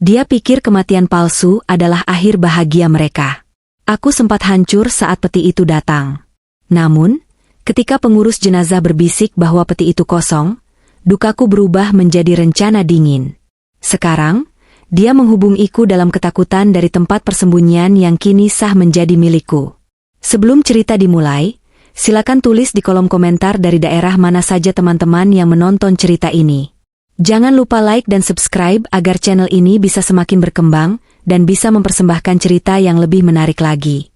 Dia pikir kematian palsu adalah akhir bahagia mereka. Aku sempat hancur saat peti itu datang. Namun, ketika pengurus jenazah berbisik bahwa peti itu kosong, dukaku berubah menjadi rencana dingin. Sekarang, dia menghubungiku dalam ketakutan dari tempat persembunyian yang kini sah menjadi milikku. Sebelum cerita dimulai, silakan tulis di kolom komentar dari daerah mana saja teman-teman yang menonton cerita ini. Jangan lupa like dan subscribe agar channel ini bisa semakin berkembang dan bisa mempersembahkan cerita yang lebih menarik lagi.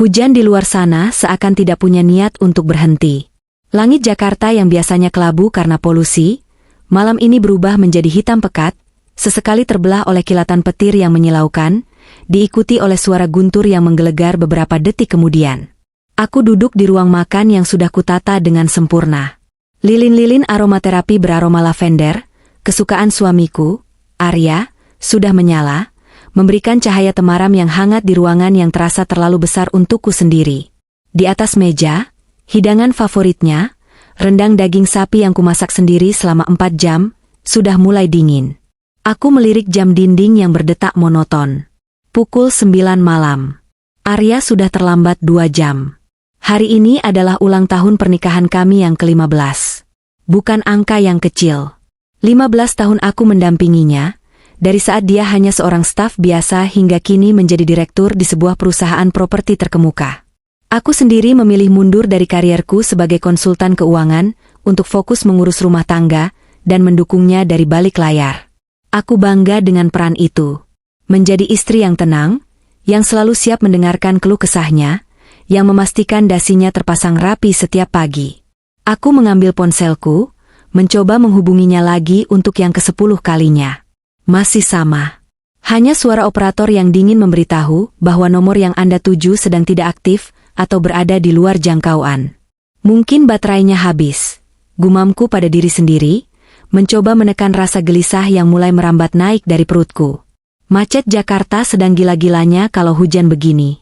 Hujan di luar sana seakan tidak punya niat untuk berhenti. Langit Jakarta yang biasanya kelabu karena polusi, malam ini berubah menjadi hitam pekat, sesekali terbelah oleh kilatan petir yang menyilaukan, diikuti oleh suara guntur yang menggelegar beberapa detik kemudian. Aku duduk di ruang makan yang sudah kutata dengan sempurna. Lilin-lilin aromaterapi beraroma lavender, kesukaan suamiku, Arya, sudah menyala, memberikan cahaya temaram yang hangat di ruangan yang terasa terlalu besar untukku sendiri. Di atas meja, hidangan favoritnya, rendang daging sapi yang kumasak sendiri selama 4 jam, sudah mulai dingin. Aku melirik jam dinding yang berdetak monoton. Pukul 9 malam. Arya sudah terlambat 2 jam. Hari ini adalah ulang tahun pernikahan kami yang ke-15. Bukan angka yang kecil. 15 tahun aku mendampinginya, dari saat dia hanya seorang staf biasa hingga kini menjadi direktur di sebuah perusahaan properti terkemuka. Aku sendiri memilih mundur dari karierku sebagai konsultan keuangan untuk fokus mengurus rumah tangga dan mendukungnya dari balik layar. Aku bangga dengan peran itu. Menjadi istri yang tenang, yang selalu siap mendengarkan keluh kesahnya, yang memastikan dasinya terpasang rapi setiap pagi. Aku mengambil ponselku, mencoba menghubunginya lagi untuk yang ke-10 kalinya. Masih sama. Hanya suara operator yang dingin memberitahu bahwa nomor yang Anda tuju sedang tidak aktif atau berada di luar jangkauan. Mungkin baterainya habis. Gumamku pada diri sendiri, mencoba menekan rasa gelisah yang mulai merambat naik dari perutku. Macet Jakarta sedang gila-gilanya kalau hujan begini.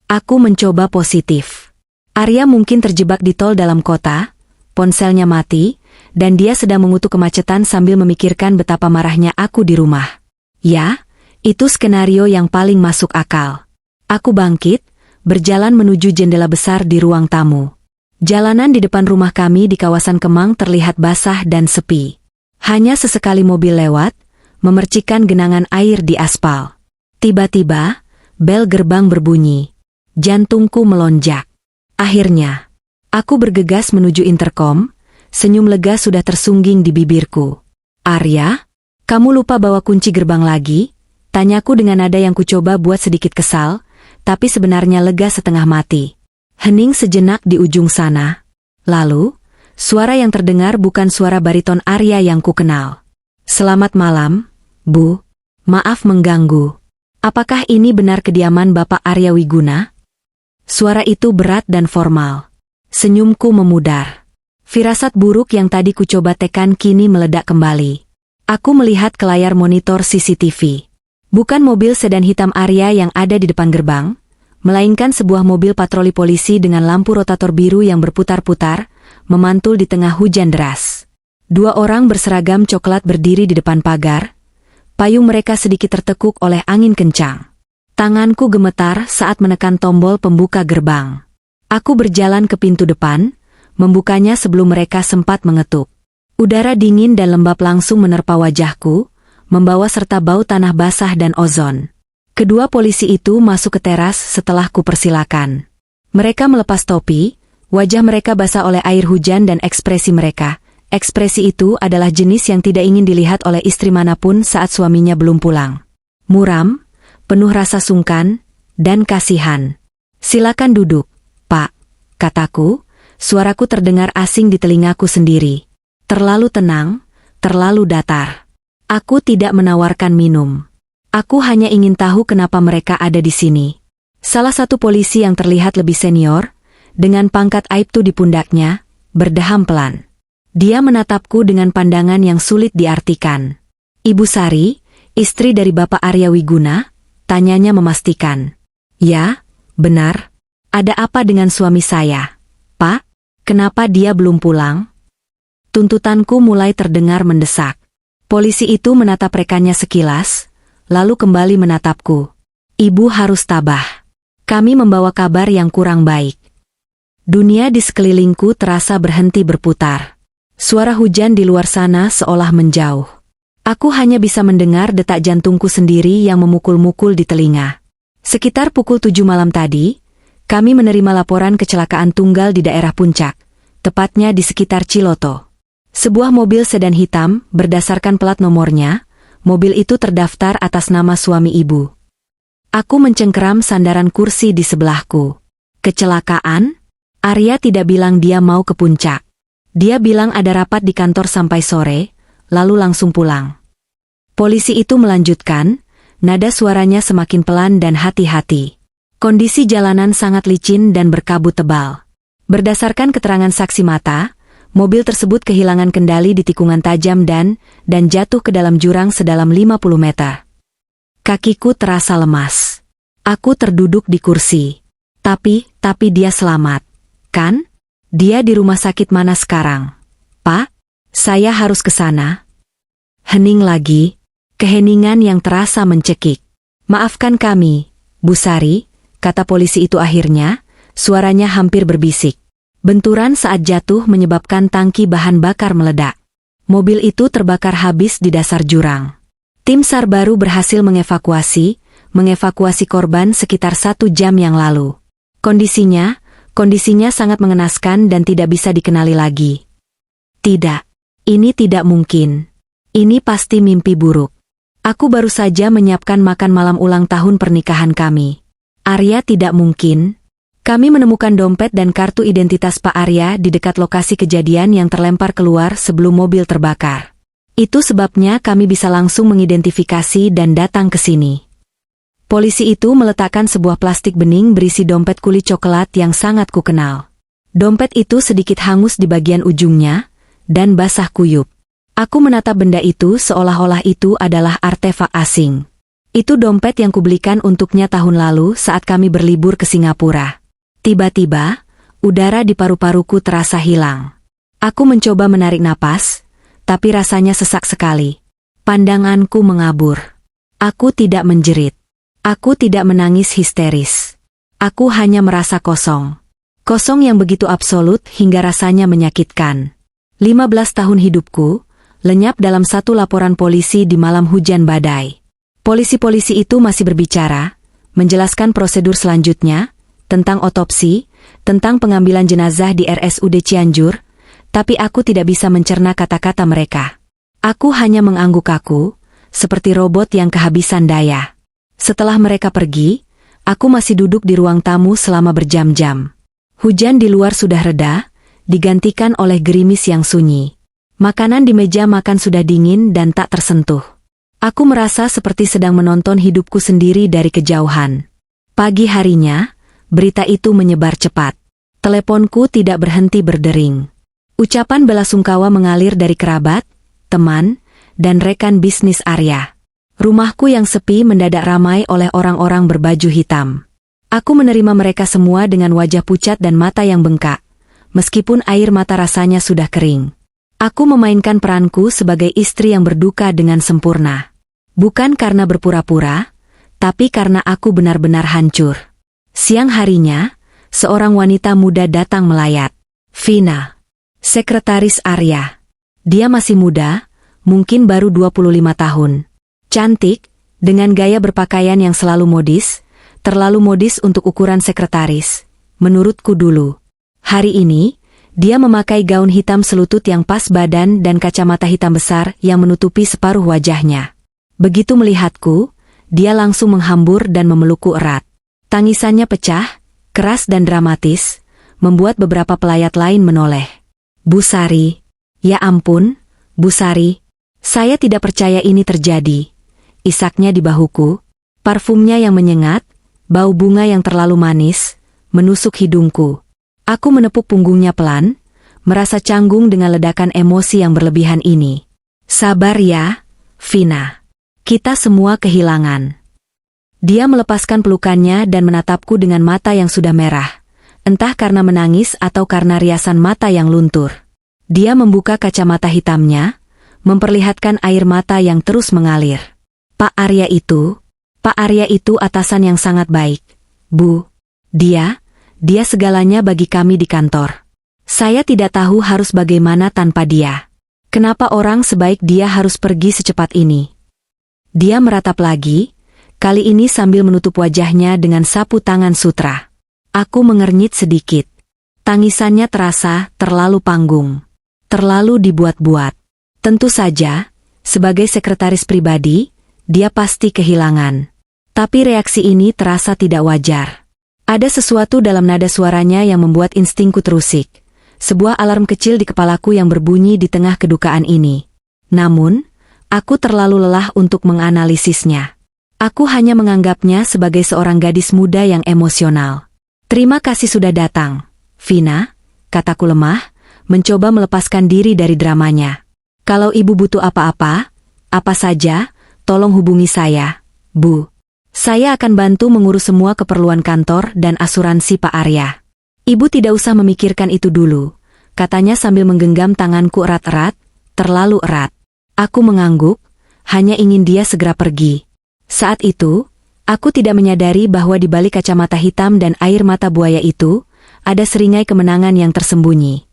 Aku mencoba positif. Arya mungkin terjebak di tol dalam kota, ponselnya mati, dan dia sedang mengutuk kemacetan sambil memikirkan betapa marahnya aku di rumah. Ya, itu skenario yang paling masuk akal. Aku bangkit, berjalan menuju jendela besar di ruang tamu. Jalanan di depan rumah kami di kawasan Kemang terlihat basah dan sepi. Hanya sesekali mobil lewat, memercikan genangan air di aspal. Tiba-tiba, bel gerbang berbunyi. Jantungku melonjak. Akhirnya, aku bergegas menuju interkom. Senyum lega sudah tersungging di bibirku. Arya, kamu lupa bawa kunci gerbang lagi? Tanyaku dengan nada yang kucoba buat sedikit kesal, tapi sebenarnya lega setengah mati. Hening sejenak di ujung sana. Lalu, suara yang terdengar bukan suara bariton Arya yang kukenal. Selamat malam, Bu. Maaf mengganggu. Apakah ini benar kediaman Bapak Arya Wiguna? Suara itu berat dan formal. Senyumku memudar. Firasat buruk yang tadi kucoba tekan kini meledak kembali. Aku melihat ke layar monitor CCTV. Bukan mobil sedan hitam Arya yang ada di depan gerbang, melainkan sebuah mobil patroli polisi dengan lampu rotator biru yang berputar-putar, memantul di tengah hujan deras. 2 orang berseragam coklat berdiri di depan pagar. Payung mereka sedikit tertekuk oleh angin kencang. Tanganku gemetar saat menekan tombol pembuka gerbang. Aku berjalan ke pintu depan, membukanya sebelum mereka sempat mengetuk. Udara dingin dan lembab langsung menerpa wajahku, membawa serta bau tanah basah dan ozon. Kedua polisi itu masuk ke teras setelah kupersilakan. Mereka melepas topi, wajah mereka basah oleh air hujan dan ekspresi mereka. Ekspresi itu adalah jenis yang tidak ingin dilihat oleh istri manapun saat suaminya belum pulang. Muram, penuh rasa sungkan, dan kasihan. Silakan duduk, Pak, kataku. Suaraku terdengar asing di telingaku sendiri. Terlalu tenang, terlalu datar. Aku tidak menawarkan minum. Aku hanya ingin tahu kenapa mereka ada di sini. Salah satu polisi yang terlihat lebih senior, dengan pangkat aibtu di pundaknya, berdeham pelan. Dia menatapku dengan pandangan yang sulit diartikan. Ibu Sari, istri dari Bapak Arya Wiguna? Tanyanya memastikan. Ya, benar. Ada apa dengan suami saya? Pak? Kenapa dia belum pulang? Tuntutanku mulai terdengar mendesak. Polisi itu menatap rekannya sekilas, lalu kembali menatapku. Ibu harus tabah. Kami membawa kabar yang kurang baik. Dunia di sekelilingku terasa berhenti berputar. Suara hujan di luar sana seolah menjauh. Aku hanya bisa mendengar detak jantungku sendiri yang memukul-mukul di telinga. Sekitar pukul 7 malam tadi, kami menerima laporan kecelakaan tunggal di daerah Puncak, tepatnya di sekitar Ciloto. Sebuah mobil sedan hitam, berdasarkan plat nomornya, mobil itu terdaftar atas nama suami ibu. Aku mencengkeram sandaran kursi di sebelahku. Kecelakaan? Arya tidak bilang dia mau ke puncak. Dia bilang ada rapat di kantor sampai sore, lalu langsung pulang. Polisi itu melanjutkan, nada suaranya semakin pelan dan hati-hati. Kondisi jalanan sangat licin dan berkabut tebal. Berdasarkan keterangan saksi mata, mobil tersebut kehilangan kendali di tikungan tajam dan jatuh ke dalam jurang sedalam 50 meter. Kakiku terasa lemas. Aku terduduk di kursi. Tapi dia selamat. Kan? Dia di rumah sakit mana sekarang? Pak, saya harus ke sana. Hening lagi. Keheningan yang terasa mencekik. Maafkan kami, Bu Sari, kata polisi itu akhirnya, suaranya hampir berbisik. Benturan saat jatuh menyebabkan tangki bahan bakar meledak. Mobil itu terbakar habis di dasar jurang. Tim SAR baru berhasil mengevakuasi korban sekitar 1 jam yang lalu. Kondisinya sangat mengenaskan dan tidak bisa dikenali lagi. Tidak, ini tidak mungkin. Ini pasti mimpi buruk. Aku baru saja menyiapkan makan malam ulang tahun pernikahan kami. Arya tidak mungkin. Kami menemukan dompet dan kartu identitas Pak Arya di dekat lokasi kejadian yang terlempar keluar sebelum mobil terbakar. Itu sebabnya kami bisa langsung mengidentifikasi dan datang ke sini. Polisi itu meletakkan sebuah plastik bening berisi dompet kulit coklat yang sangat kukenal. Dompet itu sedikit hangus di bagian ujungnya, dan basah kuyup. Aku menatap benda itu seolah-olah itu adalah artefak asing. Itu dompet yang kubelikan untuknya tahun lalu saat kami berlibur ke Singapura. Tiba-tiba, udara di paru-paruku terasa hilang. Aku mencoba menarik napas, tapi rasanya sesak sekali. Pandanganku mengabur. Aku tidak menjerit. Aku tidak menangis histeris. Aku hanya merasa kosong. Kosong yang begitu absolut hingga rasanya menyakitkan. 15 tahun hidupku, lenyap dalam satu laporan polisi di malam hujan badai. Polisi-polisi itu masih berbicara, menjelaskan prosedur selanjutnya, tentang otopsi, tentang pengambilan jenazah di RSUD Cianjur, tapi aku tidak bisa mencerna kata-kata mereka. Aku hanya mengangguk kaku, seperti robot yang kehabisan daya. Setelah mereka pergi, aku masih duduk di ruang tamu selama berjam-jam. Hujan di luar sudah reda, digantikan oleh gerimis yang sunyi. Makanan di meja makan sudah dingin dan tak tersentuh. Aku merasa seperti sedang menonton hidupku sendiri dari kejauhan. Pagi harinya, berita itu menyebar cepat. Teleponku tidak berhenti berdering. Ucapan belasungkawa mengalir dari kerabat, teman, dan rekan bisnis Arya. Rumahku yang sepi mendadak ramai oleh orang-orang berbaju hitam. Aku menerima mereka semua dengan wajah pucat dan mata yang bengkak, meskipun air mata rasanya sudah kering. Aku memainkan peranku sebagai istri yang berduka dengan sempurna. Bukan karena berpura-pura, tapi karena aku benar-benar hancur. Siang harinya, seorang wanita muda datang melayat. Vina, sekretaris Arya. Dia masih muda, mungkin baru 25 tahun. Cantik, dengan gaya berpakaian yang selalu modis, terlalu modis untuk ukuran sekretaris, menurutku dulu. Hari ini, dia memakai gaun hitam selutut yang pas badan dan kacamata hitam besar yang menutupi separuh wajahnya. Begitu melihatku, dia langsung menghambur dan memelukku erat. Tangisannya pecah, keras dan dramatis, membuat beberapa pelayat lain menoleh. Bu Sari, ya ampun, Bu Sari, saya tidak percaya ini terjadi. Isaknya di bahuku, parfumnya yang menyengat, bau bunga yang terlalu manis, menusuk hidungku. Aku menepuk punggungnya pelan, merasa canggung dengan ledakan emosi yang berlebihan ini. Sabar ya, Vina. Kita semua kehilangan. Dia melepaskan pelukannya dan menatapku dengan mata yang sudah merah, entah karena menangis atau karena riasan mata yang luntur. Dia membuka kacamata hitamnya, memperlihatkan air mata yang terus mengalir. Pak Arya itu atasan yang sangat baik, Bu. Dia segalanya bagi kami di kantor. Saya tidak tahu harus bagaimana tanpa dia. Kenapa orang sebaik dia harus pergi secepat ini? Dia meratap lagi, kali ini sambil menutup wajahnya dengan sapu tangan sutra. Aku mengernyit sedikit. Tangisannya terasa terlalu panggung. Terlalu dibuat-buat. Tentu saja, sebagai sekretaris pribadi, dia pasti kehilangan. Tapi reaksi ini terasa tidak wajar. Ada sesuatu dalam nada suaranya yang membuat instingku terusik. Sebuah alarm kecil di kepalaku yang berbunyi di tengah kedukaan ini. Namun, aku terlalu lelah untuk menganalisisnya. Aku hanya menganggapnya sebagai seorang gadis muda yang emosional. Terima kasih sudah datang, Vina, kataku lemah, mencoba melepaskan diri dari dramanya. Kalau ibu butuh apa-apa, apa saja, tolong hubungi saya, Bu. Saya akan bantu mengurus semua keperluan kantor dan asuransi Pak Arya. Ibu tidak usah memikirkan itu dulu, katanya sambil menggenggam tanganku erat-erat, terlalu erat. Aku mengangguk, hanya ingin dia segera pergi. Saat itu, aku tidak menyadari bahwa di balik kacamata hitam dan air mata buaya itu, ada seringai kemenangan yang tersembunyi.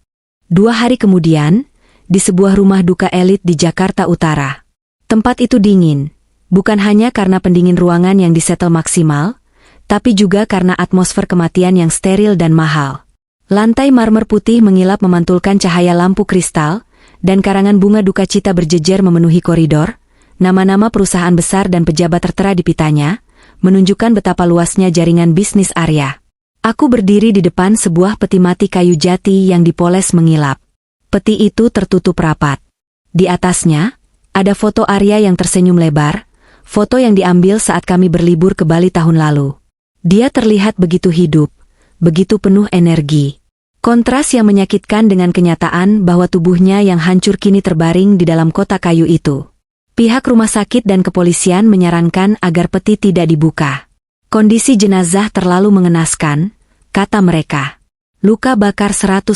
2 hari kemudian, di sebuah rumah duka elit di Jakarta Utara. Tempat itu dingin. Bukan hanya karena pendingin ruangan yang disetel maksimal, tapi juga karena atmosfer kematian yang steril dan mahal. Lantai marmer putih mengilap memantulkan cahaya lampu kristal, dan karangan bunga duka cita berjejer memenuhi koridor. Nama-nama perusahaan besar dan pejabat tertera di pitanya, menunjukkan betapa luasnya jaringan bisnis Arya. Aku berdiri di depan sebuah peti mati kayu jati yang dipoles mengilap. Peti itu tertutup rapat. Di atasnya, ada foto Arya yang tersenyum lebar, foto yang diambil saat kami berlibur ke Bali tahun lalu. Dia terlihat begitu hidup, begitu penuh energi. Kontras yang menyakitkan dengan kenyataan bahwa tubuhnya yang hancur kini terbaring di dalam kotak kayu itu. Pihak rumah sakit dan kepolisian menyarankan agar peti tidak dibuka. Kondisi jenazah terlalu mengenaskan, kata mereka. Luka bakar 100%.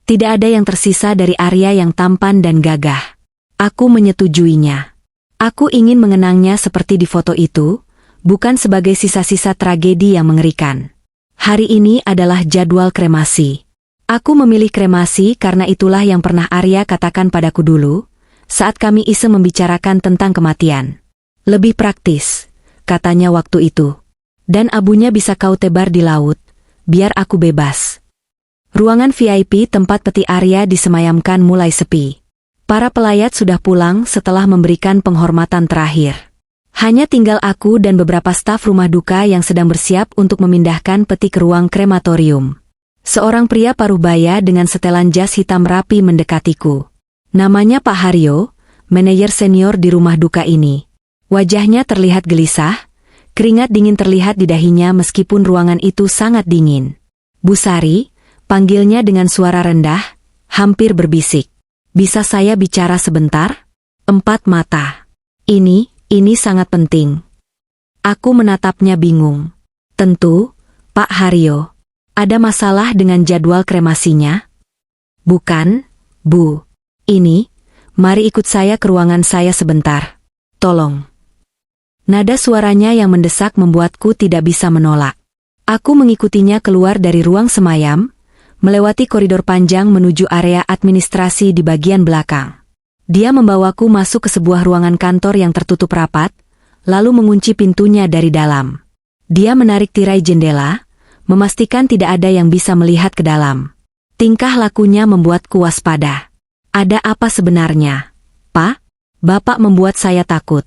Tidak ada yang tersisa dari Arya yang tampan dan gagah. Aku menyetujuinya. Aku ingin mengenangnya seperti di foto itu, bukan sebagai sisa-sisa tragedi yang mengerikan. Hari ini adalah jadwal kremasi. Aku memilih kremasi karena itulah yang pernah Arya katakan padaku dulu, saat kami iseng membicarakan tentang kematian. Lebih praktis, katanya waktu itu. Dan abunya bisa kau tebar di laut, biar aku bebas. Ruangan VIP tempat peti Arya disemayamkan mulai sepi. Para pelayat sudah pulang setelah memberikan penghormatan terakhir. Hanya tinggal aku dan beberapa staf rumah duka yang sedang bersiap untuk memindahkan peti ke ruang krematorium. Seorang pria paruh baya dengan setelan jas hitam rapi mendekatiku. Namanya Pak Haryo, manajer senior di rumah duka ini. Wajahnya terlihat gelisah, keringat dingin terlihat di dahinya meskipun ruangan itu sangat dingin. Bu Sari, panggilnya dengan suara rendah, hampir berbisik. Bisa saya bicara sebentar? 4 mata. Ini sangat penting. Aku menatapnya bingung. Tentu, Pak Haryo. Ada masalah dengan jadwal kremasinya? Bukan, Bu. Mari ikut saya ke ruangan saya sebentar. Tolong. Nada suaranya yang mendesak membuatku tidak bisa menolak. Aku mengikutinya keluar dari ruang semayam, melewati koridor panjang menuju area administrasi di bagian belakang. Dia membawaku masuk ke sebuah ruangan kantor yang tertutup rapat, lalu mengunci pintunya dari dalam. Dia menarik tirai jendela, memastikan tidak ada yang bisa melihat ke dalam. Tingkah lakunya membuatku waspada. Ada apa sebenarnya, Pak? Bapak membuat saya takut.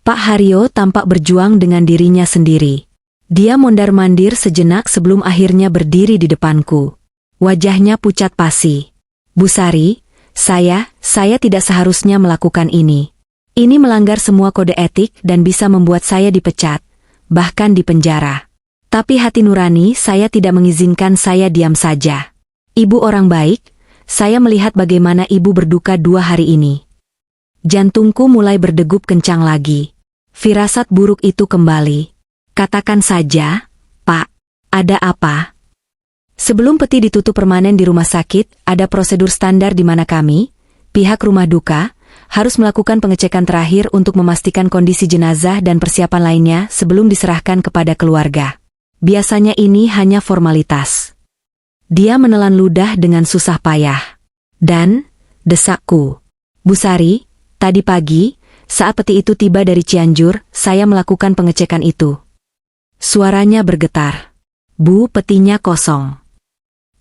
Pak Haryo tampak berjuang dengan dirinya sendiri. Dia mondar-mandir sejenak sebelum akhirnya berdiri di depanku. Wajahnya pucat pasi. Bu Sari, saya tidak seharusnya melakukan ini. Ini melanggar semua kode etik dan bisa membuat saya dipecat, bahkan dipenjara. Tapi hati nurani saya tidak mengizinkan saya diam saja. Ibu orang baik, saya melihat bagaimana ibu berduka 2 hari ini. Jantungku mulai berdegup kencang lagi. Firasat buruk itu kembali. Katakan saja, Pak, ada apa? Sebelum peti ditutup permanen di rumah sakit, ada prosedur standar di mana kami, pihak rumah duka, harus melakukan pengecekan terakhir untuk memastikan kondisi jenazah dan persiapan lainnya sebelum diserahkan kepada keluarga. Biasanya ini hanya formalitas. Dia menelan ludah dengan susah payah. Dan, desakku. Bu Sari, tadi pagi, saat peti itu tiba dari Cianjur, saya melakukan pengecekan itu. Suaranya bergetar. Bu, petinya kosong.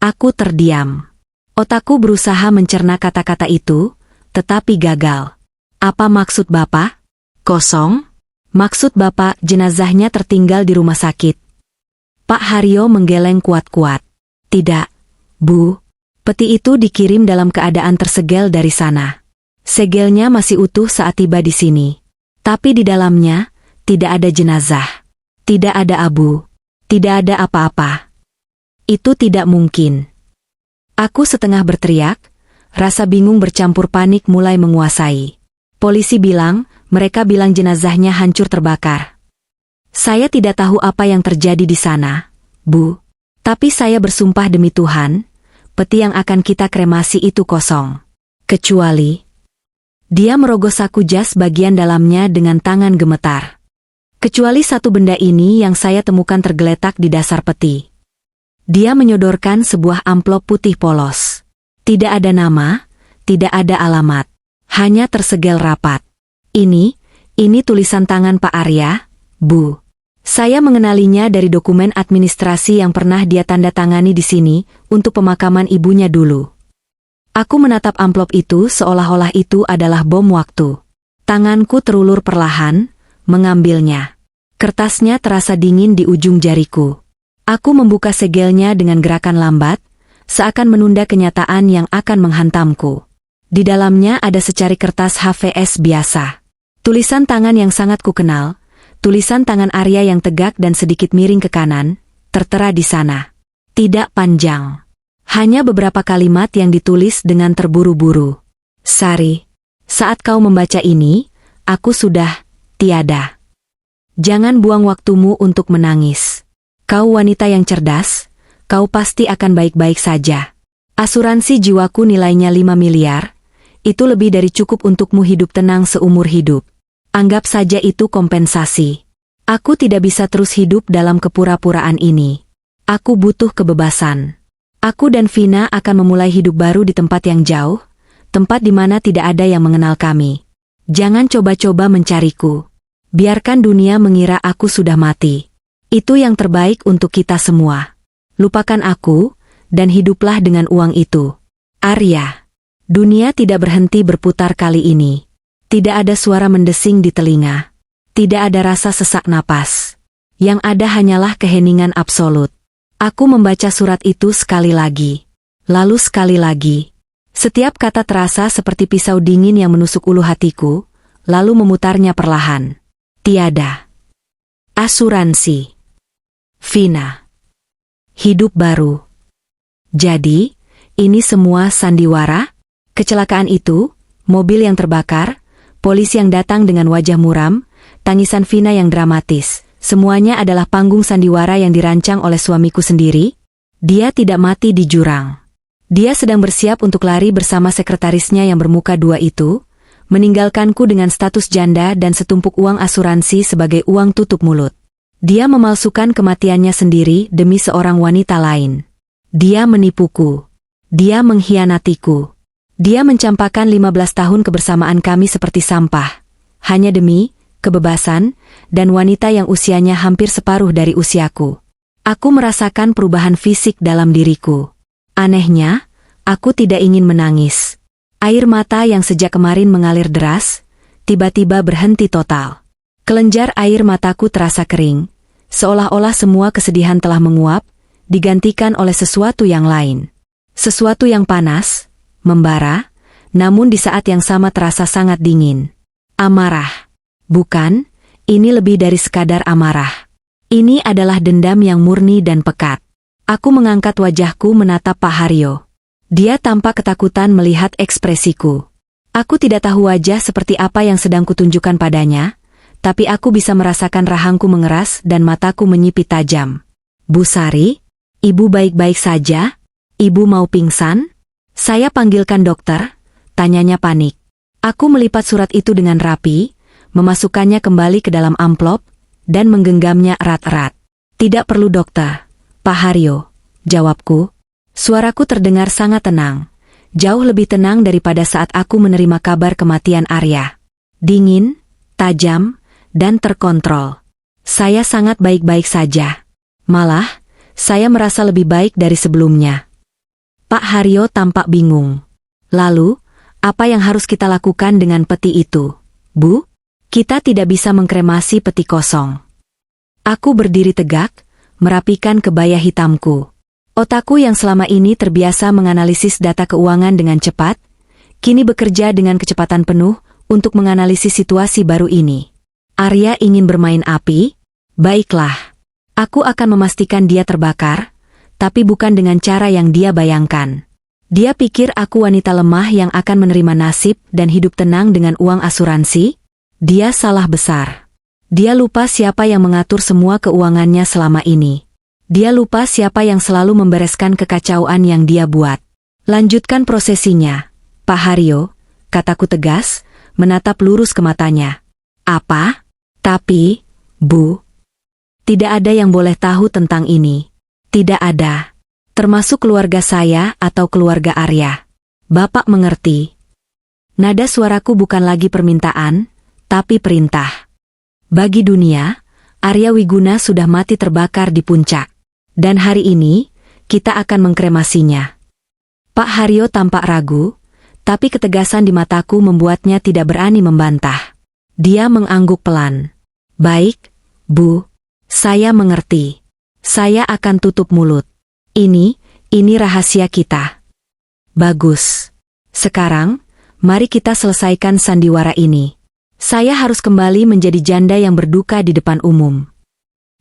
Aku terdiam. Otakku berusaha mencerna kata-kata itu, tetapi gagal. Apa maksud Bapak? Kosong? Maksud Bapak jenazahnya tertinggal di rumah sakit. Pak Haryo menggeleng kuat-kuat. Tidak, Bu. Peti itu dikirim dalam keadaan tersegel dari sana. Segelnya masih utuh saat tiba di sini. Tapi di dalamnya, tidak ada jenazah. Tidak ada abu. Tidak ada apa-apa. Itu tidak mungkin. Aku setengah berteriak, rasa bingung bercampur panik mulai menguasai. Polisi bilang, mereka bilang jenazahnya hancur terbakar. Saya tidak tahu apa yang terjadi di sana, Bu. Tapi saya bersumpah demi Tuhan, peti yang akan kita kremasi itu kosong. Kecuali, dia merogoh saku jas bagian dalamnya dengan tangan gemetar. Kecuali satu benda ini yang saya temukan tergeletak di dasar peti. Dia menyodorkan sebuah amplop putih polos. Tidak ada nama, tidak ada alamat. Hanya tersegel rapat. Ini tulisan tangan Pak Arya, Bu. Saya mengenalinya dari dokumen administrasi yang pernah dia tanda tangani di sini untuk pemakaman ibunya dulu. Aku menatap amplop itu seolah-olah itu adalah bom waktu. Tanganku terulur perlahan, mengambilnya. Kertasnya terasa dingin di ujung jariku. Aku membuka segelnya dengan gerakan lambat, seakan menunda kenyataan yang akan menghantamku. Di dalamnya ada secari kertas HVS biasa. Tulisan tangan yang sangat kukenal, tulisan tangan Arya yang tegak dan sedikit miring ke kanan, tertera di sana. Tidak panjang. Hanya beberapa kalimat yang ditulis dengan terburu-buru. Sari, saat kau membaca ini, aku sudah tiada. Jangan buang waktumu untuk menangis. Kau wanita yang cerdas, kau pasti akan baik-baik saja. Asuransi jiwaku nilainya 5 miliar, itu lebih dari cukup untukmu hidup tenang seumur hidup. Anggap saja itu kompensasi. Aku tidak bisa terus hidup dalam kepura-puraan ini. Aku butuh kebebasan. Aku dan Vina akan memulai hidup baru di tempat yang jauh, tempat di mana tidak ada yang mengenal kami. Jangan coba-coba mencariku. Biarkan dunia mengira aku sudah mati. Itu yang terbaik untuk kita semua. Lupakan aku, dan hiduplah dengan uang itu. Arya. Dunia tidak berhenti berputar kali ini. Tidak ada suara mendesing di telinga. Tidak ada rasa sesak napas. Yang ada hanyalah keheningan absolut. Aku membaca surat itu sekali lagi. Lalu sekali lagi. Setiap kata terasa seperti pisau dingin yang menusuk ulu hatiku, lalu memutarnya perlahan. Tiada. Asuransi. Vina. Hidup baru. Jadi, ini semua sandiwara? Kecelakaan itu, mobil yang terbakar, polisi yang datang dengan wajah muram, tangisan Vina yang dramatis, semuanya adalah panggung sandiwara yang dirancang oleh suamiku sendiri. Dia tidak mati di jurang. Dia sedang bersiap untuk lari bersama sekretarisnya yang bermuka dua itu, meninggalkanku dengan status janda dan setumpuk uang asuransi sebagai uang tutup mulut. Dia memalsukan kematiannya sendiri demi seorang wanita lain. Dia menipuku. Dia mengkhianatiku. Dia mencampakkan 15 tahun kebersamaan kami seperti sampah. Hanya demi kebebasan dan wanita yang usianya hampir separuh dari usiaku. Aku merasakan perubahan fisik dalam diriku. Anehnya, aku tidak ingin menangis. Air mata yang sejak kemarin mengalir deras, tiba-tiba berhenti total. Kelenjar air mataku terasa kering, seolah-olah semua kesedihan telah menguap, digantikan oleh sesuatu yang lain. Sesuatu yang panas, membara, namun di saat yang sama terasa sangat dingin. Amarah. Bukan, ini lebih dari sekadar amarah. Ini adalah dendam yang murni dan pekat. Aku mengangkat wajahku menatap Pak Haryo. Dia tampak ketakutan melihat ekspresiku. Aku tidak tahu wajah seperti apa yang sedang kutunjukkan padanya, tapi aku bisa merasakan rahangku mengeras dan mataku menyipit tajam. Bu Sari, ibu baik-baik saja? Ibu mau pingsan? Saya panggilkan dokter, tanyanya panik. Aku melipat surat itu dengan rapi, memasukkannya kembali ke dalam amplop, dan menggenggamnya erat-erat. Tidak perlu dokter, Pak Haryo, jawabku. Suaraku terdengar sangat tenang, jauh lebih tenang daripada saat aku menerima kabar kematian Arya. Dingin, tajam, dan terkontrol. Saya sangat baik-baik saja. Malah, saya merasa lebih baik dari sebelumnya. Pak Haryo tampak bingung. Lalu, apa yang harus kita lakukan dengan peti itu, Bu? Kita tidak bisa mengkremasi peti kosong. Aku berdiri tegak, merapikan kebaya hitamku. Otakku yang selama ini terbiasa menganalisis data keuangan dengan cepat, kini bekerja dengan kecepatan penuh untuk menganalisis situasi baru ini. Arya ingin bermain api? Baiklah. Aku akan memastikan dia terbakar, tapi bukan dengan cara yang dia bayangkan. Dia pikir aku wanita lemah yang akan menerima nasib dan hidup tenang dengan uang asuransi? Dia salah besar. Dia lupa siapa yang mengatur semua keuangannya selama ini. Dia lupa siapa yang selalu membereskan kekacauan yang dia buat. Lanjutkan prosesinya, Pak Haryo, kataku tegas, menatap lurus ke matanya. Apa? Tapi, Bu, tidak ada yang boleh tahu tentang ini. Tidak ada. Termasuk keluarga saya atau keluarga Arya. Bapak mengerti. Nada suaraku bukan lagi permintaan, tapi perintah. Bagi dunia, Arya Wiguna sudah mati terbakar di puncak. Dan hari ini, kita akan mengkremasinya. Pak Haryo tampak ragu, tapi ketegasan di mataku membuatnya tidak berani membantah. Dia mengangguk pelan. Baik, Bu, saya mengerti. Saya akan tutup mulut. Ini rahasia kita. Bagus. Sekarang, mari kita selesaikan sandiwara ini. Saya harus kembali menjadi janda yang berduka di depan umum.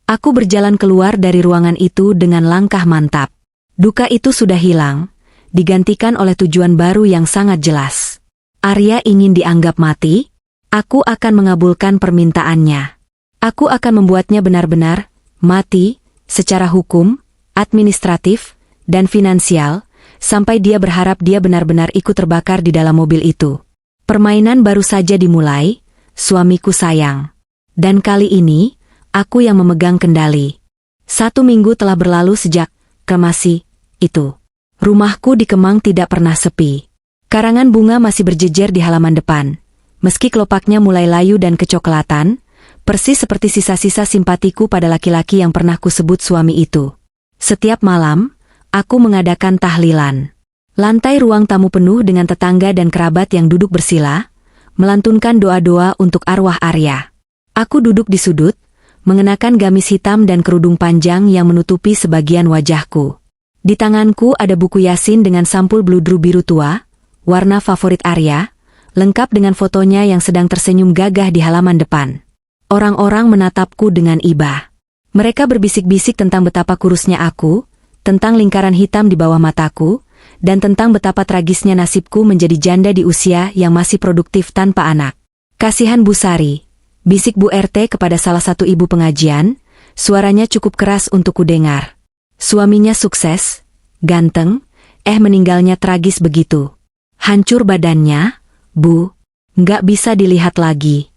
Aku berjalan keluar dari ruangan itu dengan langkah mantap. Duka itu sudah hilang, digantikan oleh tujuan baru yang sangat jelas. Arya ingin dianggap mati, aku akan mengabulkan permintaannya. Aku akan membuatnya benar-benar mati, secara hukum, administratif, dan finansial, sampai dia berharap dia benar-benar ikut terbakar di dalam mobil itu. Permainan baru saja dimulai, suamiku sayang. Dan kali ini, aku yang memegang kendali. 1 minggu telah berlalu sejak kremasi itu. Rumahku di Kemang tidak pernah sepi. Karangan bunga masih berjejer di halaman depan. Meski kelopaknya mulai layu dan kecoklatan, persis seperti sisa-sisa simpatiku pada laki-laki yang pernah kusebut suami itu. Setiap malam, aku mengadakan tahlilan. Lantai ruang tamu penuh dengan tetangga dan kerabat yang duduk bersila, melantunkan doa-doa untuk arwah Arya. Aku duduk di sudut, mengenakan gamis hitam dan kerudung panjang yang menutupi sebagian wajahku. Di tanganku ada buku Yasin dengan sampul bludru biru tua, warna favorit Arya, lengkap dengan fotonya yang sedang tersenyum gagah di halaman depan. Orang-orang menatapku dengan iba. Mereka berbisik-bisik tentang betapa kurusnya aku, tentang lingkaran hitam di bawah mataku, dan tentang betapa tragisnya nasibku menjadi janda di usia yang masih produktif tanpa anak. Kasihan Bu Sari, bisik Bu RT kepada salah satu ibu pengajian, suaranya cukup keras untuk kudengar. Suaminya sukses, ganteng, meninggalnya tragis begitu. Hancur badannya, Bu, nggak bisa dilihat lagi.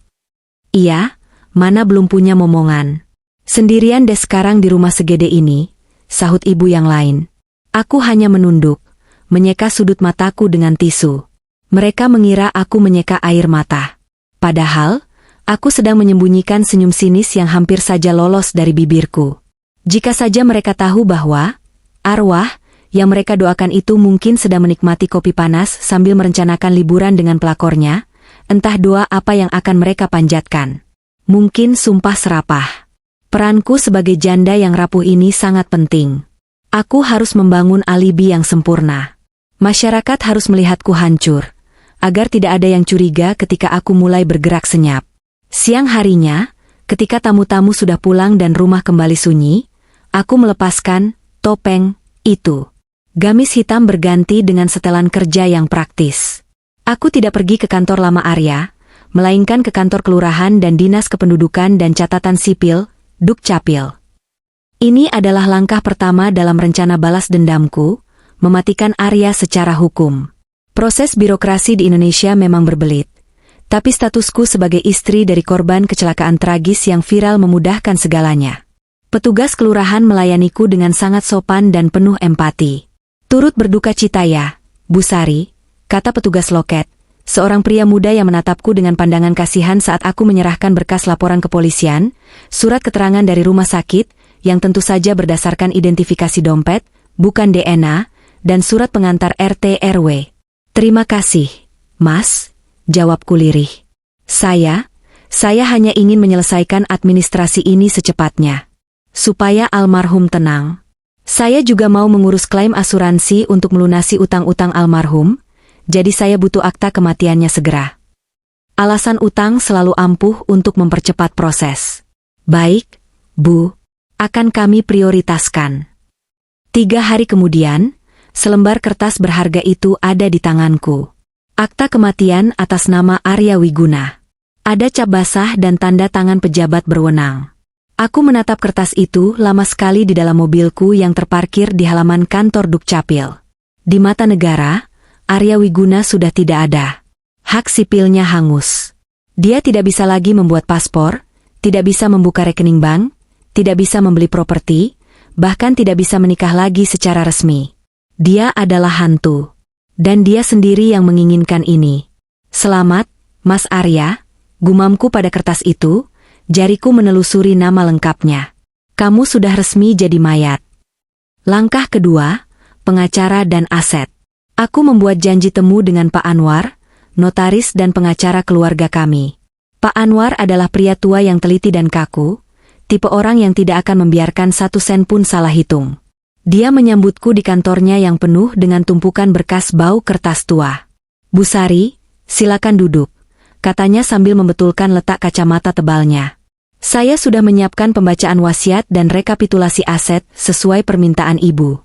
Iya, mana belum punya momongan. Sendirian deh sekarang di rumah segede ini, sahut ibu yang lain. Aku hanya menunduk, menyeka sudut mataku dengan tisu. Mereka mengira aku menyeka air mata. Padahal, aku sedang menyembunyikan senyum sinis yang hampir saja lolos dari bibirku. Jika saja mereka tahu bahwa arwah yang mereka doakan itu mungkin sedang menikmati kopi panas sambil merencanakan liburan dengan pelakornya, entah doa apa yang akan mereka panjatkan. Mungkin sumpah serapah. Peranku sebagai janda yang rapuh ini sangat penting. Aku harus membangun alibi yang sempurna. Masyarakat harus melihatku hancur, agar tidak ada yang curiga ketika aku mulai bergerak senyap. Siang harinya, ketika tamu-tamu sudah pulang dan rumah kembali sunyi, aku melepaskan topeng itu. Gamis hitam berganti dengan setelan kerja yang praktis. Aku tidak pergi ke kantor lama Arya, melainkan ke kantor kelurahan dan dinas kependudukan dan catatan sipil, Dukcapil. Ini adalah langkah pertama dalam rencana balas dendamku, mematikan Arya secara hukum. Proses birokrasi di Indonesia memang berbelit, Tapi statusku sebagai istri dari korban kecelakaan tragis yang viral memudahkan segalanya. Petugas kelurahan melayaniku dengan sangat sopan dan penuh empati. Turut berduka cita ya, Bu Sari, kata petugas loket, seorang pria muda yang menatapku dengan pandangan kasihan saat aku menyerahkan berkas laporan kepolisian, surat keterangan dari rumah sakit, yang tentu saja berdasarkan identifikasi dompet, bukan DNA, dan surat pengantar RT RW. Terima kasih, Mas, jawabku lirih. Saya hanya ingin menyelesaikan administrasi ini secepatnya. Supaya almarhum tenang. Saya juga mau mengurus klaim asuransi untuk melunasi utang-utang almarhum, jadi saya butuh akta kematiannya segera. Alasan utang selalu ampuh untuk mempercepat proses. Baik, Bu, akan kami prioritaskan. 3 hari kemudian, selembar kertas berharga itu ada di tanganku. Akta kematian atas nama Arya Wiguna. Ada cap basah dan tanda tangan pejabat berwenang. Aku menatap kertas itu lama sekali di dalam mobilku yang terparkir di halaman kantor Dukcapil. Di mata negara, Arya Wiguna sudah tidak ada. Hak sipilnya hangus. Dia tidak bisa lagi membuat paspor, tidak bisa membuka rekening bank, tidak bisa membeli properti, bahkan tidak bisa menikah lagi secara resmi. Dia adalah hantu. Dan dia sendiri yang menginginkan ini. Selamat, Mas Arya, gumamku pada kertas itu. Jariku menelusuri nama lengkapnya. Kamu sudah resmi jadi mayat. Langkah kedua, pengacara dan aset. Aku membuat janji temu dengan Pak Anwar, notaris dan pengacara keluarga kami. Pak Anwar adalah pria tua yang teliti dan kaku, tipe orang yang tidak akan membiarkan 1 sen pun salah hitung. Dia menyambutku di kantornya yang penuh dengan tumpukan berkas bau kertas tua. Bu Sari, silakan duduk, katanya sambil membetulkan letak kacamata tebalnya. Saya sudah menyiapkan pembacaan wasiat dan rekapitulasi aset sesuai permintaan Ibu.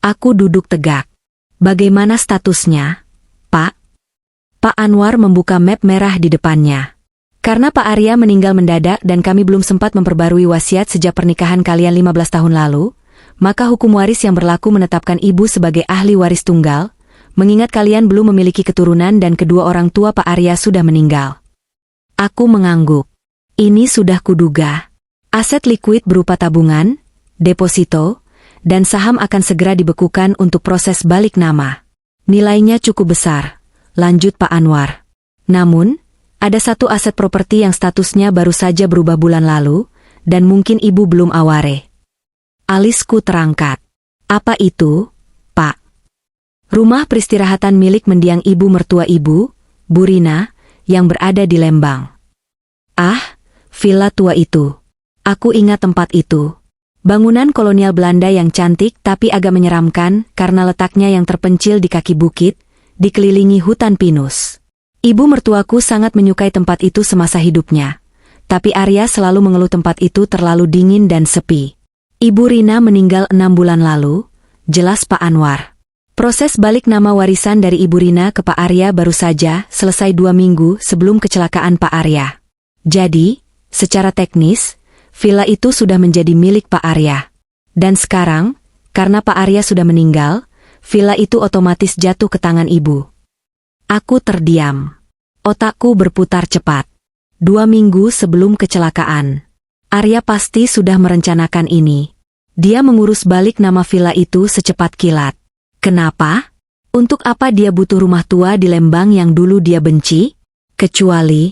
Aku duduk tegak. Bagaimana statusnya, Pak? Pak Anwar membuka map merah di depannya. Karena Pak Arya meninggal mendadak dan kami belum sempat memperbarui wasiat sejak pernikahan kalian 15 tahun lalu, maka hukum waris yang berlaku menetapkan Ibu sebagai ahli waris tunggal, mengingat kalian belum memiliki keturunan dan kedua orang tua Pak Arya sudah meninggal. Aku mengangguk. Ini sudah kuduga. Aset likuid berupa tabungan, deposito, dan saham akan segera dibekukan untuk proses balik nama. Nilainya cukup besar, lanjut Pak Anwar. Namun, ada satu aset properti yang statusnya baru saja berubah bulan lalu, dan mungkin Ibu belum aware. Alisku terangkat. Apa itu, Pak? Rumah peristirahatan milik mendiang ibu mertua Ibu, Bu Rina, yang berada di Lembang. Ah, villa tua itu. Aku ingat tempat itu. Bangunan kolonial Belanda yang cantik tapi agak menyeramkan karena letaknya yang terpencil di kaki bukit, dikelilingi hutan pinus. Ibu mertuaku sangat menyukai tempat itu semasa hidupnya. Tapi Arya selalu mengeluh tempat itu terlalu dingin dan sepi. Ibu Rina meninggal 6 bulan lalu, jelas Pak Anwar. Proses balik nama warisan dari Ibu Rina ke Pak Arya baru saja selesai 2 minggu sebelum kecelakaan Pak Arya. Jadi, secara teknis, villa itu sudah menjadi milik Pak Arya. Dan sekarang, karena Pak Arya sudah meninggal, villa itu otomatis jatuh ke tangan Ibu. Aku terdiam. Otakku berputar cepat. 2 minggu sebelum kecelakaan. Arya pasti sudah merencanakan ini. Dia mengurus balik nama villa itu secepat kilat. Kenapa? Untuk apa dia butuh rumah tua di Lembang yang dulu dia benci? Kecuali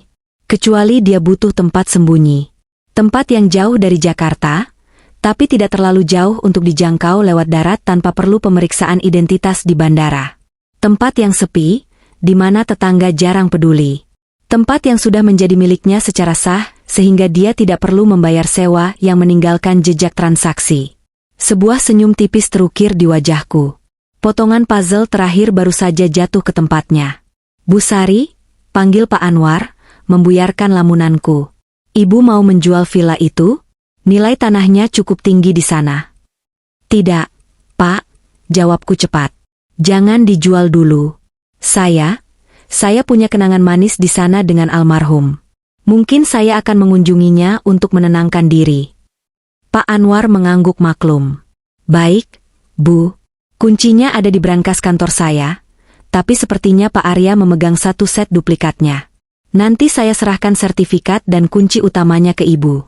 dia butuh tempat sembunyi. Tempat yang jauh dari Jakarta, tapi tidak terlalu jauh untuk dijangkau lewat darat tanpa perlu pemeriksaan identitas di bandara. Tempat yang sepi, di mana tetangga jarang peduli. Tempat yang sudah menjadi miliknya secara sah, sehingga dia tidak perlu membayar sewa yang meninggalkan jejak transaksi. Sebuah senyum tipis terukir di wajahku. Potongan puzzle terakhir baru saja jatuh ke tempatnya. Bu Sari, panggil Pak Anwar, membuyarkan lamunanku. Ibu mau menjual villa itu? Nilai tanahnya cukup tinggi di sana. Tidak, Pak, jawabku cepat. Jangan dijual dulu. Saya punya kenangan manis di sana dengan almarhum. Mungkin saya akan mengunjunginya untuk menenangkan diri. Pak Anwar mengangguk maklum. Baik, Bu. Kuncinya ada di brankas kantor saya, tapi sepertinya Pak Arya memegang 1 set duplikatnya. Nanti saya serahkan sertifikat dan kunci utamanya ke ibu.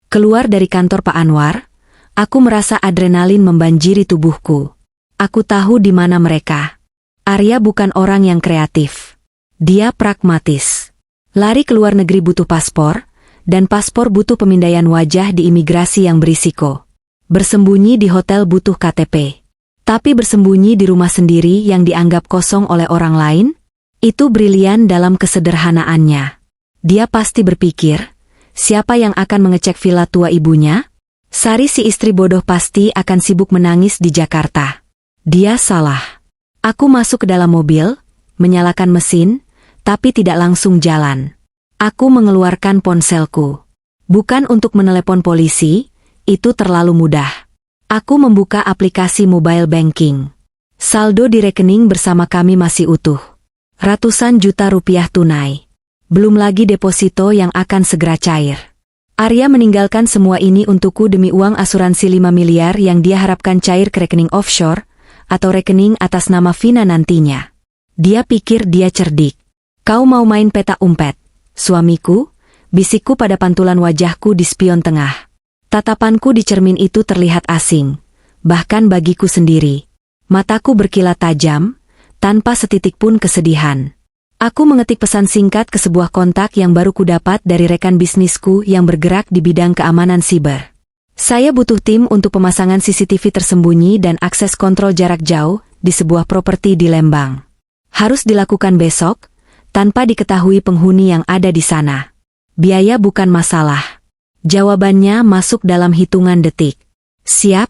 Keluar dari kantor Pak Anwar, aku merasa adrenalin membanjiri tubuhku. Aku tahu di mana mereka. Arya bukan orang yang kreatif. Dia pragmatis. Lari ke luar negeri butuh paspor, dan paspor butuh pemindaian wajah di imigrasi yang berisiko. Bersembunyi di hotel butuh KTP. Tapi bersembunyi di rumah sendiri yang dianggap kosong oleh orang lain? Itu brilian dalam kesederhanaannya. Dia pasti berpikir, siapa yang akan mengecek villa tua ibunya? Sari si istri bodoh pasti akan sibuk menangis di Jakarta. Dia salah. Aku masuk ke dalam mobil, menyalakan mesin, tapi tidak langsung jalan. Aku mengeluarkan ponselku. Bukan untuk menelepon polisi, itu terlalu mudah. Aku membuka aplikasi mobile banking. Saldo di rekening bersama kami masih utuh. Ratusan juta rupiah tunai. Belum lagi deposito yang akan segera cair. Arya meninggalkan semua ini untukku demi uang asuransi 5 miliar yang dia harapkan cair ke rekening offshore, atau rekening atas nama Vina nantinya. Dia pikir dia cerdik. Kau mau main peta umpet, suamiku? Bisikku pada pantulan wajahku di spion tengah. Tatapanku di cermin itu terlihat asing, bahkan bagiku sendiri. Mataku berkilat tajam, tanpa setitik pun kesedihan. Aku mengetik pesan singkat ke sebuah kontak yang baru kudapat dari rekan bisnisku yang bergerak di bidang keamanan siber. Saya butuh tim untuk pemasangan CCTV tersembunyi dan akses kontrol jarak jauh di sebuah properti di Lembang. Harus dilakukan besok, tanpa diketahui penghuni yang ada di sana. Biaya bukan masalah. Jawabannya masuk dalam hitungan detik. Siap,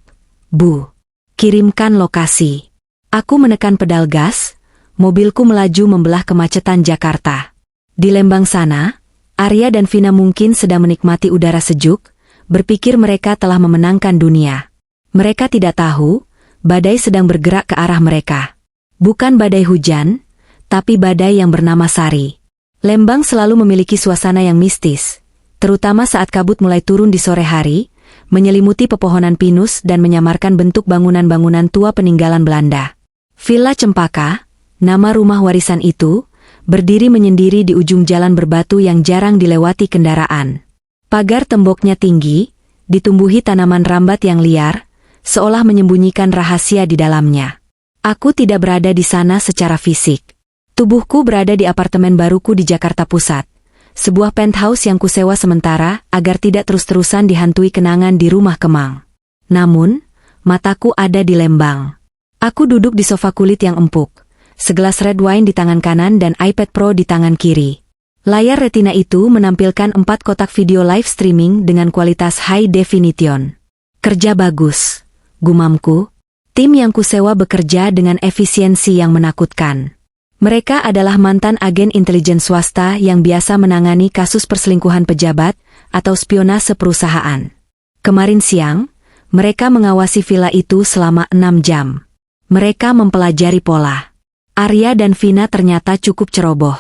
Bu. Kirimkan lokasi. Aku menekan pedal gas, mobilku melaju membelah kemacetan Jakarta. Di Lembang sana, Arya dan Vina mungkin sedang menikmati udara sejuk, berpikir mereka telah memenangkan dunia. Mereka tidak tahu, badai sedang bergerak ke arah mereka. Bukan badai hujan, tapi badai yang bernama Sari. Lembang selalu memiliki suasana yang mistis, terutama saat kabut mulai turun di sore hari, menyelimuti pepohonan pinus dan menyamarkan bentuk bangunan-bangunan tua peninggalan Belanda. Villa Cempaka, nama rumah warisan itu, berdiri menyendiri di ujung jalan berbatu yang jarang dilewati kendaraan. Pagar temboknya tinggi, ditumbuhi tanaman rambat yang liar, seolah menyembunyikan rahasia di dalamnya. Aku tidak berada di sana secara fisik. Tubuhku berada di apartemen baruku di Jakarta Pusat, sebuah penthouse yang kusewa sementara agar tidak terus-terusan dihantui kenangan di rumah Kemang. Namun, mataku ada di Lembang. Aku duduk di sofa kulit yang empuk, segelas red wine di tangan kanan dan iPad Pro di tangan kiri. Layar retina itu menampilkan 4 kotak video live streaming dengan kualitas high definition. Kerja bagus, gumamku. Tim yang kusewa bekerja dengan efisiensi yang menakutkan. Mereka adalah mantan agen intelijen swasta yang biasa menangani kasus perselingkuhan pejabat atau spionase perusahaan. Kemarin siang, mereka mengawasi villa itu selama 6 jam. Mereka mempelajari pola. Arya dan Vina ternyata cukup ceroboh.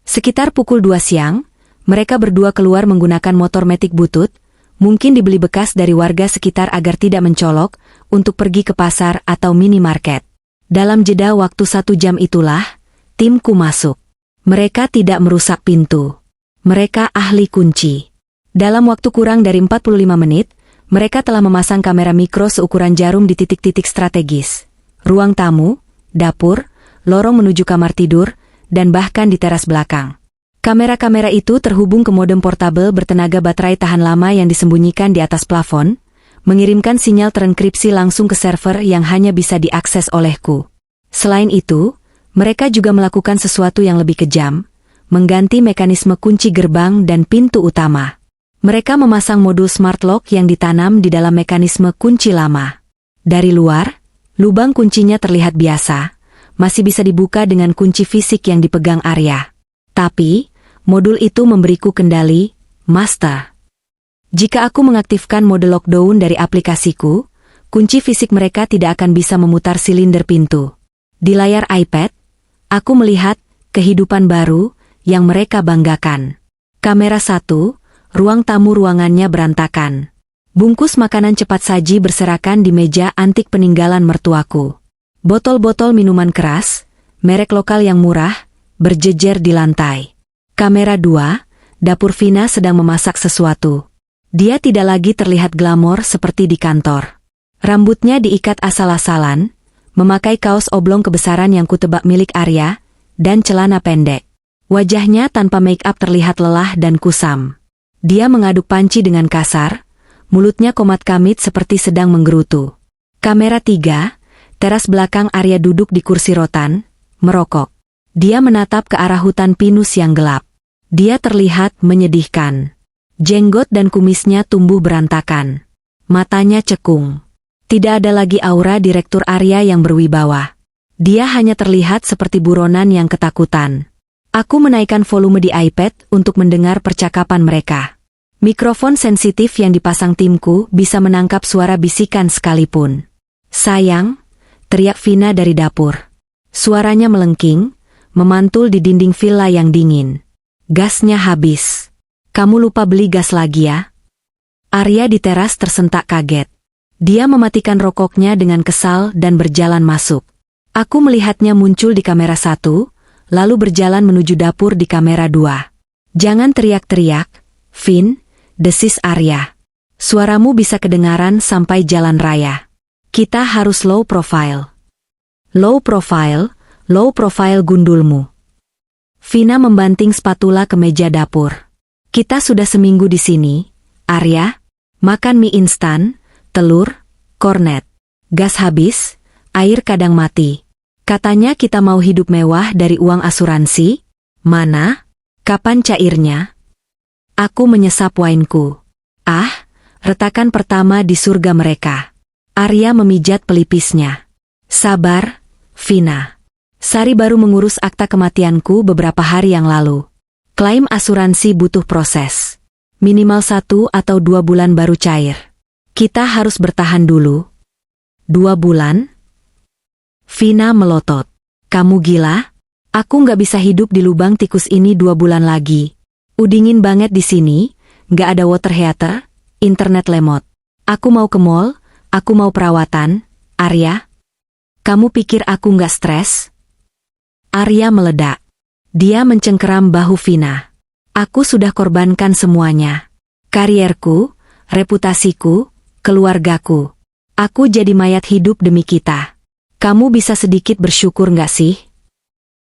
Sekitar pukul 2 siang, mereka berdua keluar menggunakan motor metik butut, mungkin dibeli bekas dari warga sekitar agar tidak mencolok, untuk pergi ke pasar atau minimarket. Dalam jeda waktu 1 jam itulah, timku masuk. Mereka tidak merusak pintu. Mereka ahli kunci. Dalam waktu kurang dari 45 menit, mereka telah memasang kamera mikro seukuran jarum di titik-titik strategis. Ruang tamu, dapur, lorong menuju kamar tidur, dan bahkan di teras belakang. Kamera-kamera itu terhubung ke modem portabel bertenaga baterai tahan lama yang disembunyikan di atas plafon, mengirimkan sinyal terenkripsi langsung ke server yang hanya bisa diakses olehku. Selain itu, mereka juga melakukan sesuatu yang lebih kejam, mengganti mekanisme kunci gerbang dan pintu utama. Mereka memasang modul smart lock yang ditanam di dalam mekanisme kunci lama. Dari luar, lubang kuncinya terlihat biasa, masih bisa dibuka dengan kunci fisik yang dipegang Arya. Tapi, modul itu memberiku kendali, master. Jika aku mengaktifkan mode lockdown dari aplikasiku, kunci fisik mereka tidak akan bisa memutar silinder pintu. Di layar iPad, aku melihat kehidupan baru yang mereka banggakan. Kamera 1, ruang tamu ruangannya berantakan. Bungkus makanan cepat saji berserakan di meja antik peninggalan mertuaku. Botol-botol minuman keras, merek lokal yang murah, berjejer di lantai. Kamera 2, dapur Vina sedang memasak sesuatu. Dia tidak lagi terlihat glamor seperti di kantor. Rambutnya diikat asal-asalan, memakai kaos oblong kebesaran yang kutebak milik Arya, dan celana pendek. Wajahnya tanpa make-up terlihat lelah dan kusam. Dia mengaduk panci dengan kasar, mulutnya komat-kamit seperti sedang menggerutu. Kamera 3, teras belakang Arya duduk di kursi rotan, merokok. Dia menatap ke arah hutan pinus yang gelap. Dia terlihat menyedihkan. Jenggot dan kumisnya tumbuh berantakan. Matanya cekung. Tidak ada lagi aura Direktur Arya yang berwibawa. Dia hanya terlihat seperti buronan yang ketakutan. Aku menaikkan volume di iPad untuk mendengar percakapan mereka. Mikrofon sensitif yang dipasang timku bisa menangkap suara bisikan sekalipun. "Sayang," teriak Vina dari dapur. Suaranya melengking, memantul di dinding villa yang dingin. "Gasnya habis. Kamu lupa beli gas lagi ya?" Arya di teras tersentak kaget. Dia mematikan rokoknya dengan kesal dan berjalan masuk. Aku melihatnya muncul di kamera 1, lalu berjalan menuju dapur di kamera 2. "Jangan teriak-teriak, Vin," desis Arya. "Suaramu bisa kedengaran sampai jalan raya. Kita harus low profile." "Low profile, low profile gundulmu." Vina membanting spatula ke meja dapur. "Kita sudah seminggu di sini, Arya. Makan mie instan, telur, kornet. Gas habis, air kadang mati. Katanya kita mau hidup mewah dari uang asuransi. Mana? Kapan cairnya?" Aku menyesap wainku. "Ah, retakan pertama di surga mereka." Arya memijat pelipisnya. "Sabar, Vina. Sari baru mengurus akta kematianku beberapa hari yang lalu. Klaim asuransi butuh proses. Minimal 1 atau 2 bulan baru cair. Kita harus bertahan dulu." "2 bulan?" Vina melotot. "Kamu gila? Aku nggak bisa hidup di lubang tikus ini 2 bulan lagi. Udingin banget di sini, nggak ada water heater, internet lemot. Aku mau ke mall, aku mau perawatan, Arya. Kamu pikir aku nggak stres?" Arya meledak. Dia mencengkeram bahu Vina. "Aku sudah korbankan semuanya. Karierku, reputasiku, keluargaku. Aku jadi mayat hidup demi kita. Kamu bisa sedikit bersyukur nggak sih?"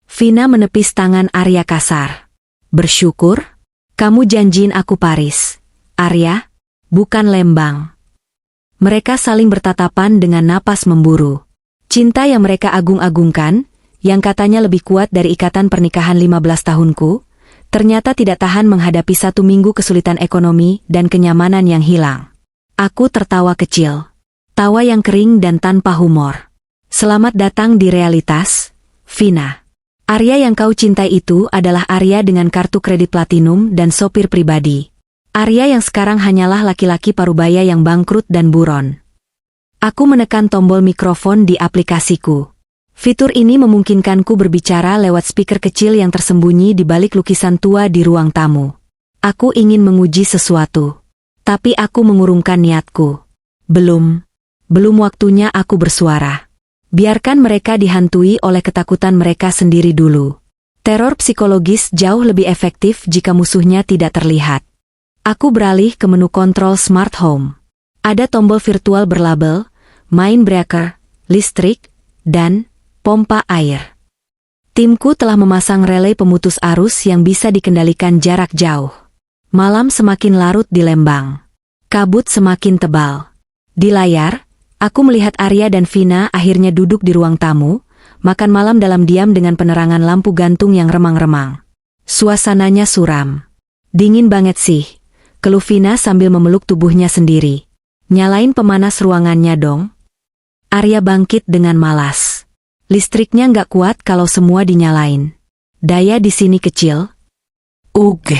Vina menepis tangan Arya kasar. "Bersyukur? Kamu janjiin aku Paris, Arya, bukan Lembang." Mereka saling bertatapan dengan napas memburu. Cinta yang mereka agung-agungkan, yang katanya lebih kuat dari ikatan pernikahan 15 tahunku, ternyata tidak tahan menghadapi 1 minggu kesulitan ekonomi dan kenyamanan yang hilang. Aku tertawa kecil. Tawa yang kering dan tanpa humor. "Selamat datang di realitas, Vina. Arya yang kau cintai itu adalah Arya dengan kartu kredit platinum dan sopir pribadi. Arya yang sekarang hanyalah laki-laki parubaya yang bangkrut dan buron." Aku menekan tombol mikrofon di aplikasiku. Fitur ini memungkinkanku berbicara lewat speaker kecil yang tersembunyi di balik lukisan tua di ruang tamu. Aku ingin menguji sesuatu. Tapi aku mengurungkan niatku. Belum waktunya aku bersuara. Biarkan mereka dihantui oleh ketakutan mereka sendiri dulu. Teror psikologis jauh lebih efektif jika musuhnya tidak terlihat. Aku beralih ke menu kontrol smart home. Ada tombol virtual berlabel, Mindbreaker, listrik, dan pompa air. Timku telah memasang relay pemutus arus yang bisa dikendalikan jarak jauh. Malam semakin larut di Lembang. Kabut semakin tebal. Di layar, aku melihat Arya dan Vina akhirnya duduk di ruang tamu, makan malam dalam diam dengan penerangan lampu gantung yang remang-remang. Suasananya suram. "Dingin banget sih," keluh Vina sambil memeluk tubuhnya sendiri. "Nyalain pemanas ruangannya dong." Arya bangkit dengan malas. "Listriknya nggak kuat kalau semua dinyalain. Daya di sini kecil." "Ugh."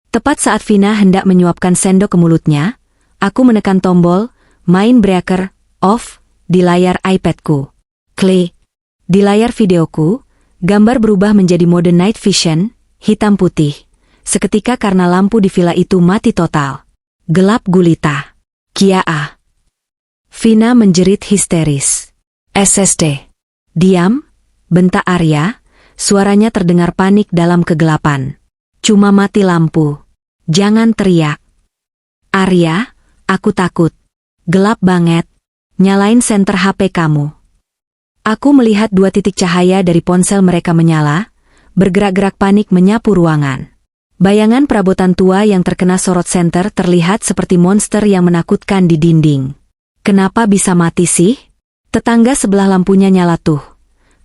Tepat saat Vina hendak menyuapkan sendok ke mulutnya, aku menekan tombol Mindbreaker off di layar iPadku. Klik. Di layar videoku, gambar berubah menjadi mode night vision, hitam putih. Seketika karena lampu di villa itu mati total. Gelap gulita. "Kia-ah." Vina menjerit histeris. "SSD. Diam," bentak Arya, suaranya terdengar panik dalam kegelapan. Cuma mati lampu. Jangan teriak. Arya, aku takut. Gelap banget. Nyalain senter HP kamu. Aku melihat 2 titik cahaya dari ponsel mereka menyala, bergerak-gerak panik menyapu ruangan. Bayangan perabotan tua yang terkena sorot senter terlihat seperti monster yang menakutkan di dinding. Kenapa bisa mati sih? Tetangga sebelah lampunya nyala tuh,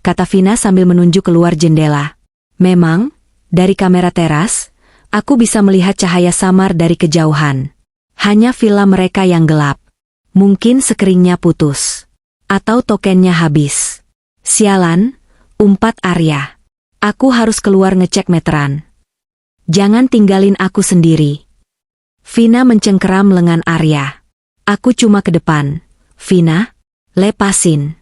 kata Vina sambil menunjuk keluar jendela. Memang, dari kamera teras, aku bisa melihat cahaya samar dari kejauhan. Hanya villa mereka yang gelap. Mungkin sekeringnya putus. Atau tokennya habis. Sialan, umpat Arya. Aku harus keluar ngecek meteran. Jangan tinggalin aku sendiri. Vina mencengkeram lengan Arya. Aku cuma ke depan. Vina, lepasin.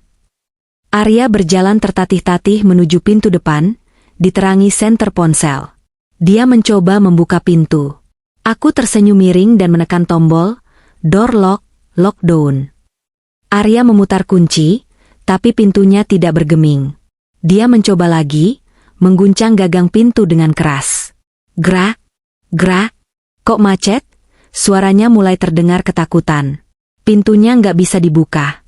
Arya berjalan tertatih-tatih menuju pintu depan, diterangi senter ponsel. Dia mencoba membuka pintu. Aku tersenyum miring dan menekan tombol, door lock, lockdown. Arya memutar kunci, tapi pintunya tidak bergeming. Dia mencoba lagi, mengguncang gagang pintu dengan keras. Gerak, gerak. Kok macet? Suaranya mulai terdengar ketakutan. Pintunya nggak bisa dibuka.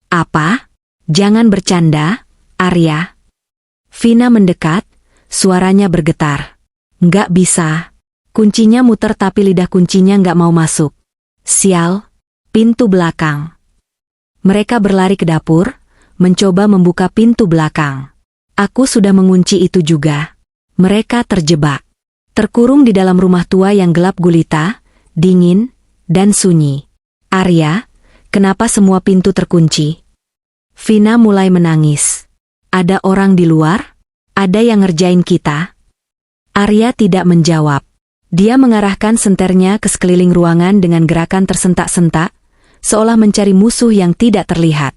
Apa? Jangan bercanda, Arya. Vina mendekat, suaranya bergetar. Nggak bisa. Kuncinya muter tapi lidah kuncinya nggak mau masuk. Sial, pintu belakang. Mereka berlari ke dapur, mencoba membuka pintu belakang. Aku sudah mengunci itu juga. Mereka terjebak. Terkurung di dalam rumah tua yang gelap gulita, dingin, dan sunyi. Arya, kenapa semua pintu terkunci? Vina mulai menangis. Ada orang di luar? Ada yang ngerjain kita? Arya tidak menjawab. Dia mengarahkan senternya ke sekeliling ruangan dengan gerakan tersentak-sentak, seolah mencari musuh yang tidak terlihat.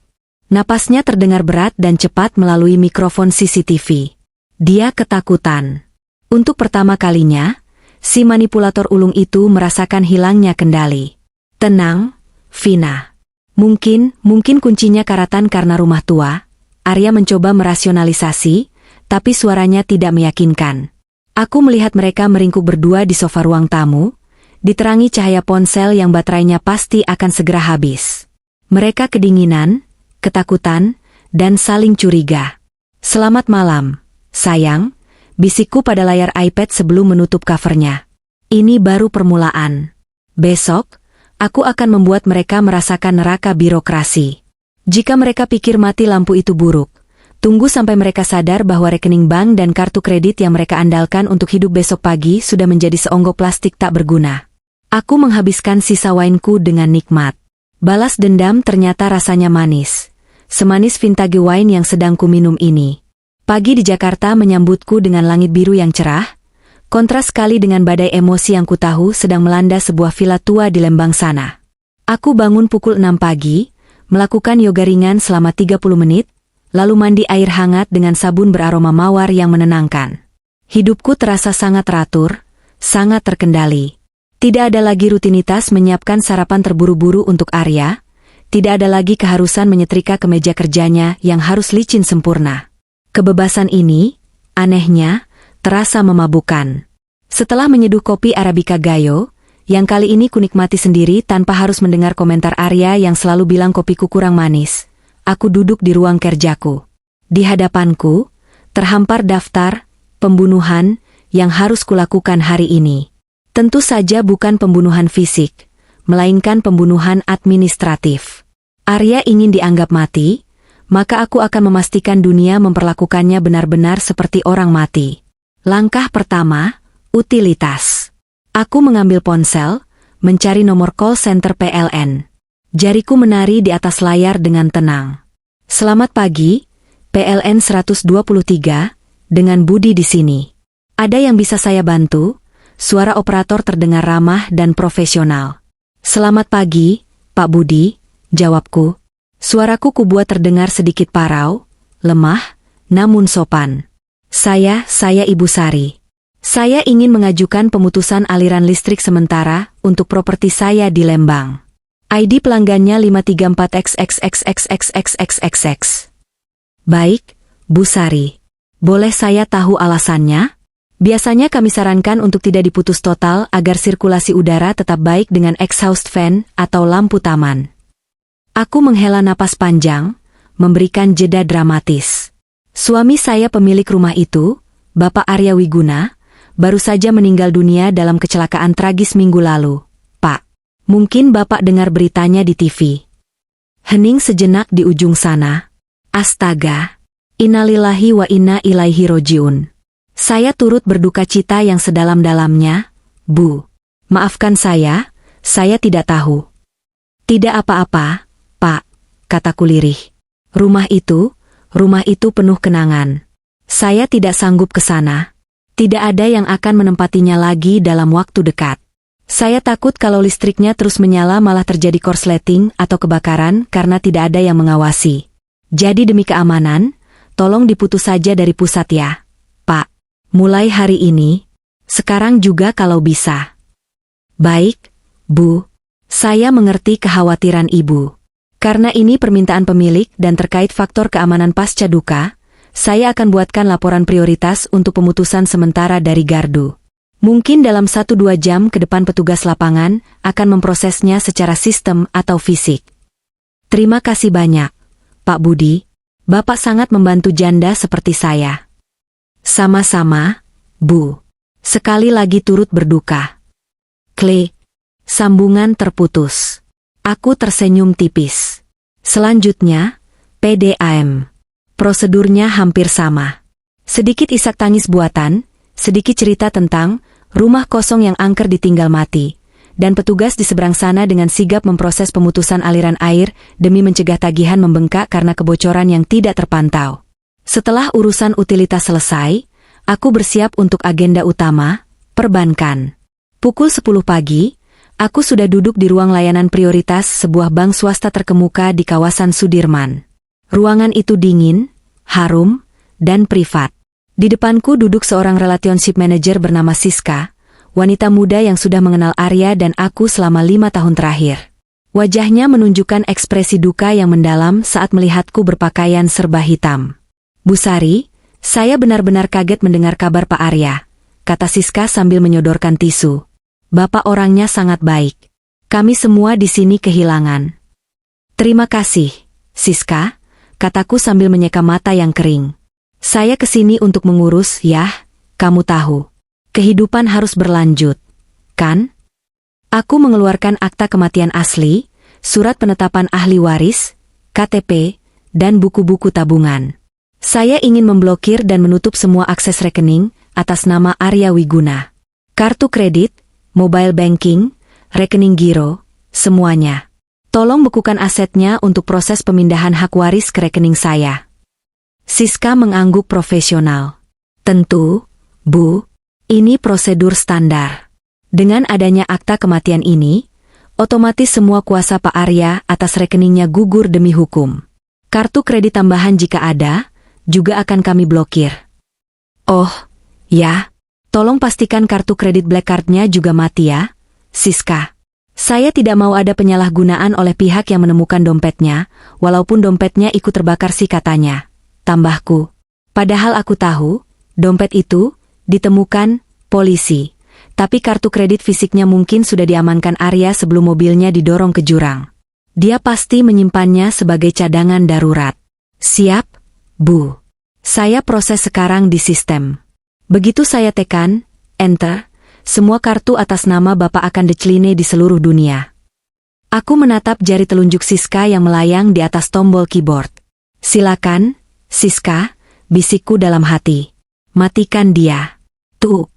Napasnya terdengar berat dan cepat melalui mikrofon CCTV. Dia ketakutan. Untuk pertama kalinya, si manipulator ulung itu merasakan hilangnya kendali. Tenang, Vina. Mungkin kuncinya karatan karena rumah tua. Arya mencoba merasionalisasi, tapi suaranya tidak meyakinkan. Aku melihat mereka meringkuk berdua di sofa ruang tamu, diterangi cahaya ponsel yang baterainya pasti akan segera habis. Mereka kedinginan, ketakutan, dan saling curiga. Selamat malam, sayang, bisikku pada layar iPad sebelum menutup covernya. Ini baru permulaan. Besok, aku akan membuat mereka merasakan neraka birokrasi. Jika mereka pikir mati lampu itu buruk, tunggu sampai mereka sadar bahwa rekening bank dan kartu kredit yang mereka andalkan untuk hidup besok pagi sudah menjadi seonggok plastik tak berguna. Aku menghabiskan sisa wineku dengan nikmat. Balas dendam ternyata rasanya manis. Semanis vintage wine yang sedang ku minum ini. Pagi di Jakarta menyambutku dengan langit biru yang cerah, kontras sekali dengan badai emosi yang ku tahu sedang melanda sebuah villa tua di Lembang sana. Aku bangun pukul 6 pagi, melakukan yoga ringan selama 30 menit, lalu mandi air hangat dengan sabun beraroma mawar yang menenangkan. Hidupku terasa sangat teratur, sangat terkendali. Tidak ada lagi rutinitas menyiapkan sarapan terburu-buru untuk Arya, tidak ada lagi keharusan menyetrika kemeja kerjanya yang harus licin sempurna. Kebebasan ini, anehnya, terasa memabukkan. Setelah menyeduh kopi Arabica Gayo, yang kali ini kunikmati sendiri tanpa harus mendengar komentar Arya yang selalu bilang kopiku kurang manis. Aku duduk di ruang kerjaku. Di hadapanku, terhampar daftar pembunuhan yang harus kulakukan hari ini. Tentu saja bukan pembunuhan fisik, melainkan pembunuhan administratif. Arya ingin dianggap mati, maka aku akan memastikan dunia memperlakukannya benar-benar seperti orang mati. Langkah pertama, utilitas. Aku mengambil ponsel, mencari nomor call center PLN. Jariku menari di atas layar dengan tenang. Selamat pagi, PLN 123, dengan Budi di sini. Ada yang bisa saya bantu? Suara operator terdengar ramah dan profesional. Selamat pagi, Pak Budi, jawabku. Suaraku kubuat terdengar sedikit parau, lemah, namun sopan. Saya Ibu Sari. Saya ingin mengajukan pemutusan aliran listrik sementara untuk properti saya di Lembang. ID pelanggannya 534XXXXXXXXX. Baik, Bu Sari. Boleh saya tahu alasannya? Biasanya kami sarankan untuk tidak diputus total agar sirkulasi udara tetap baik dengan exhaust fan atau lampu taman. Aku menghela napas panjang, memberikan jeda dramatis. Suami saya pemilik rumah itu, Bapak Arya Wiguna, baru saja meninggal dunia dalam kecelakaan tragis minggu lalu. Pak, mungkin Bapak dengar beritanya di TV. Hening sejenak di ujung sana. Astaga, innalillahi wa inna ilaihi rojiun. Saya turut berduka cita yang sedalam-dalamnya, Bu. Maafkan saya tidak tahu. Tidak apa-apa, Pak, kataku lirih. Rumah itu penuh kenangan. Saya tidak sanggup ke sana. Tidak ada yang akan menempatinya lagi dalam waktu dekat. Saya takut kalau listriknya terus menyala malah terjadi korsleting atau kebakaran karena tidak ada yang mengawasi. Jadi demi keamanan, tolong diputus saja dari pusat ya, Pak. Mulai hari ini, sekarang juga kalau bisa. Baik, Bu. Saya mengerti kekhawatiran Ibu. Karena ini permintaan pemilik dan terkait faktor keamanan pasca duka, saya akan buatkan laporan prioritas untuk pemutusan sementara dari gardu. Mungkin dalam 1-2 jam ke depan petugas lapangan akan memprosesnya secara sistem atau fisik. Terima kasih banyak, Pak Budi. Bapak sangat membantu janda seperti saya. Sama-sama, Bu. Sekali lagi turut berduka. Klik. Sambungan terputus. Aku tersenyum tipis. Selanjutnya, PDAM. Prosedurnya hampir sama. Sedikit isak tangis buatan, sedikit cerita tentang rumah kosong yang angker ditinggal mati, dan petugas di seberang sana dengan sigap memproses pemutusan aliran air demi mencegah tagihan membengkak karena kebocoran yang tidak terpantau. Setelah urusan utilitas selesai, aku bersiap untuk agenda utama, perbankan. Pukul 10 pagi, aku sudah duduk di ruang layanan prioritas sebuah bank swasta terkemuka di kawasan Sudirman. Ruangan itu dingin, harum, dan privat. Di depanku duduk seorang relationship manager bernama Siska, wanita muda yang sudah mengenal Arya dan aku selama 5 tahun terakhir. Wajahnya menunjukkan ekspresi duka yang mendalam saat melihatku berpakaian serba hitam. Bu Sari, saya benar-benar kaget mendengar kabar Pak Arya, kata Siska sambil menyodorkan tisu. Bapak orangnya sangat baik. Kami semua di sini kehilangan. Terima kasih, Siska, kataku sambil menyeka mata yang kering. Saya kesini untuk mengurus, ya, kamu tahu. Kehidupan harus berlanjut, kan? Aku mengeluarkan akta kematian asli, surat penetapan ahli waris, KTP, dan buku-buku tabungan. Saya ingin memblokir dan menutup semua akses rekening atas nama Arya Wiguna. Kartu kredit, mobile banking, rekening giro, semuanya. Tolong bekukan asetnya untuk proses pemindahan hak waris ke rekening saya. Siska mengangguk profesional. Tentu, Bu, ini prosedur standar. Dengan adanya akta kematian ini, otomatis semua kuasa Pak Arya atas rekeningnya gugur demi hukum. Kartu kredit tambahan jika ada, juga akan kami blokir. Oh, ya. Tolong pastikan kartu kredit black card-nya juga mati ya, Siska. Saya tidak mau ada penyalahgunaan oleh pihak yang menemukan dompetnya, walaupun dompetnya ikut terbakar sih katanya. Tambahku. Padahal aku tahu, dompet itu ditemukan polisi. Tapi kartu kredit fisiknya mungkin sudah diamankan Arya sebelum mobilnya didorong ke jurang. Dia pasti menyimpannya sebagai cadangan darurat. Siap, Bu. Saya proses sekarang di sistem. Begitu saya tekan, enter, semua kartu atas nama Bapak akan decline di seluruh dunia. Aku menatap jari telunjuk Siska yang melayang di atas tombol keyboard. Silakan, Siska, bisikku dalam hati. Matikan dia. Tuh.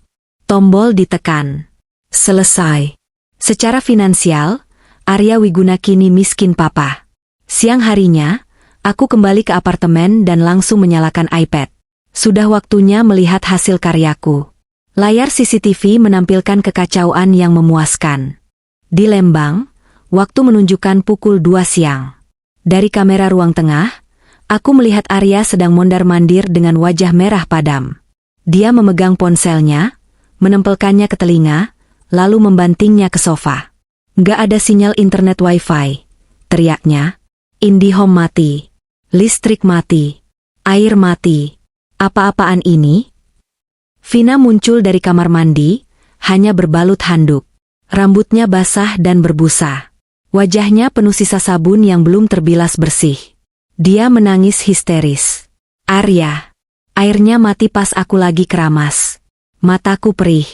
Tombol ditekan. Selesai. Secara finansial, Arya Wiguna kini miskin papa. Siang harinya, aku kembali ke apartemen dan langsung menyalakan iPad. Sudah waktunya melihat hasil karyaku. Layar CCTV menampilkan kekacauan yang memuaskan. Di Lembang, waktu menunjukkan pukul 2 siang. Dari kamera ruang tengah, aku melihat Arya sedang mondar-mandir dengan wajah merah padam. Dia memegang ponselnya, menempelkannya ke telinga, lalu membantingnya ke sofa. Nggak ada sinyal internet wifi, teriaknya. IndiHome mati. Listrik mati. Air mati. Apa-apaan ini? Vina muncul dari kamar mandi, hanya berbalut handuk. Rambutnya basah dan berbusa. Wajahnya penuh sisa sabun yang belum terbilas bersih. Dia menangis histeris. Arya. Airnya mati pas aku lagi keramas. Mataku perih.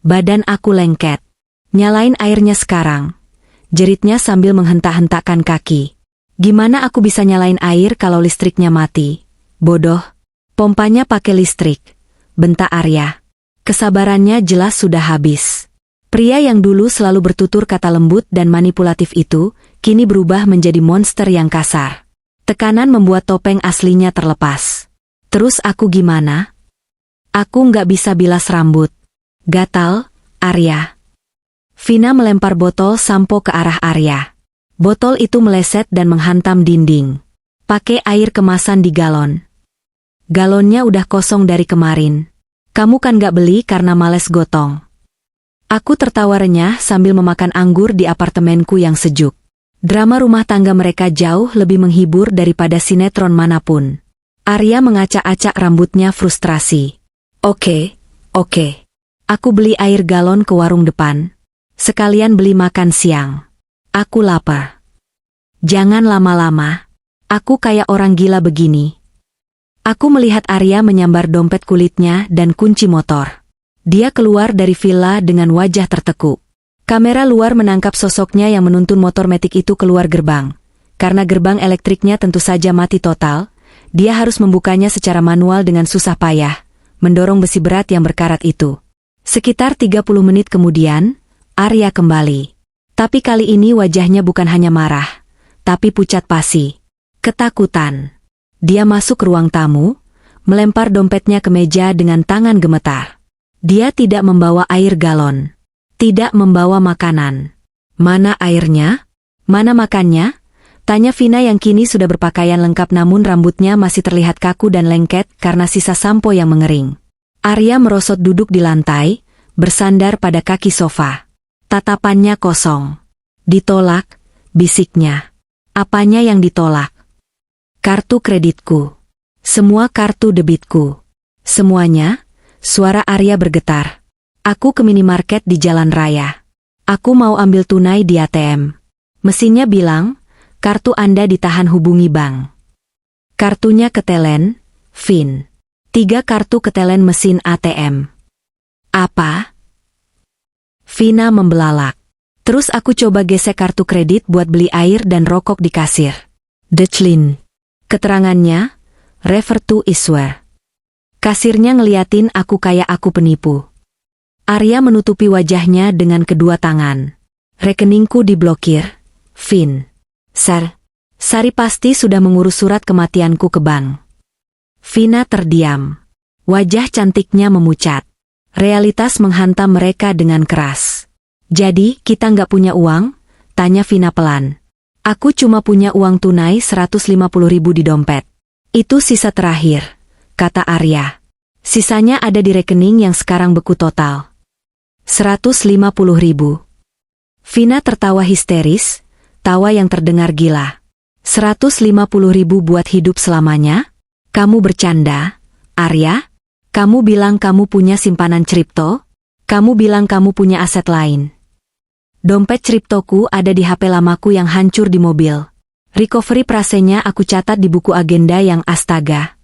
Badan aku lengket. Nyalain airnya sekarang. Jeritnya sambil menghentak-hentakkan kaki. Gimana aku bisa nyalain air kalau listriknya mati? Bodoh. Pompanya pakai listrik. Bentak Arya. Kesabarannya jelas sudah habis. Pria yang dulu selalu bertutur kata lembut dan manipulatif itu, kini berubah menjadi monster yang kasar. Tekanan membuat topeng aslinya terlepas. Terus aku gimana? Aku nggak bisa bilas rambut. Gatal, Arya. Vina melempar botol sampo ke arah Arya. Botol itu meleset dan menghantam dinding. Pakai air kemasan di galon. Galonnya udah kosong dari kemarin. Kamu kan nggak beli karena males gotong. Aku tertawa renyah sambil memakan anggur di apartemenku yang sejuk. Drama rumah tangga mereka jauh lebih menghibur daripada sinetron manapun. Arya mengacak-acak rambutnya frustrasi. Oke. Aku beli air galon ke warung depan. Sekalian beli makan siang. Aku lapar. Jangan lama-lama. Aku kayak orang gila begini. Aku melihat Arya menyambar dompet kulitnya dan kunci motor. Dia keluar dari villa dengan wajah tertekuk. Kamera luar menangkap sosoknya yang menuntun motor metik itu keluar gerbang. Karena gerbang elektriknya tentu saja mati total, dia harus membukanya secara manual dengan susah payah, mendorong besi berat yang berkarat itu. Sekitar 30 menit kemudian, Arya kembali. Tapi kali ini wajahnya bukan hanya marah, tapi pucat pasi. Ketakutan. Dia masuk ke ruang tamu, melempar dompetnya ke meja dengan tangan gemetar. Dia tidak membawa air galon. Tidak membawa makanan. Mana airnya? Mana makannya? Tanya Vina yang kini sudah berpakaian lengkap namun rambutnya masih terlihat kaku dan lengket karena sisa sampo yang mengering. Arya merosot duduk di lantai, bersandar pada kaki sofa. Tatapannya kosong. Ditolak, bisiknya. Apanya yang ditolak? Kartu kreditku. Semua kartu debitku. Semuanya. Suara Arya bergetar. Aku ke minimarket di jalan raya. Aku mau ambil tunai di ATM. Mesinnya bilang, kartu Anda ditahan hubungi bank. Kartunya ketelen, Vin. 3 kartu ketelen mesin ATM. Apa? Vina membelalak. Terus aku coba gesek kartu kredit buat beli air dan rokok di kasir. Declin. Keterangannya, refer to issuer. Kasirnya ngeliatin aku kayak aku penipu. Arya menutupi wajahnya dengan kedua tangan. Rekeningku diblokir, Vin. Sari pasti sudah mengurus surat kematianku ke bank. Vina terdiam. Wajah cantiknya memucat. Realitas menghantam mereka dengan keras. Jadi, kita nggak punya uang? Tanya Vina pelan. Aku cuma punya uang tunai 150.000 di dompet. Itu sisa terakhir. Kata Arya. Sisanya ada di rekening yang sekarang beku total. 150.000. Vina tertawa histeris, tawa yang terdengar gila. 150.000 buat hidup selamanya? Kamu bercanda, Arya? Kamu bilang kamu punya simpanan kripto? Kamu bilang kamu punya aset lain. Dompet kriptoku ada di HP lamaku yang hancur di mobil. Recovery prasenya aku catat di buku agenda yang astaga.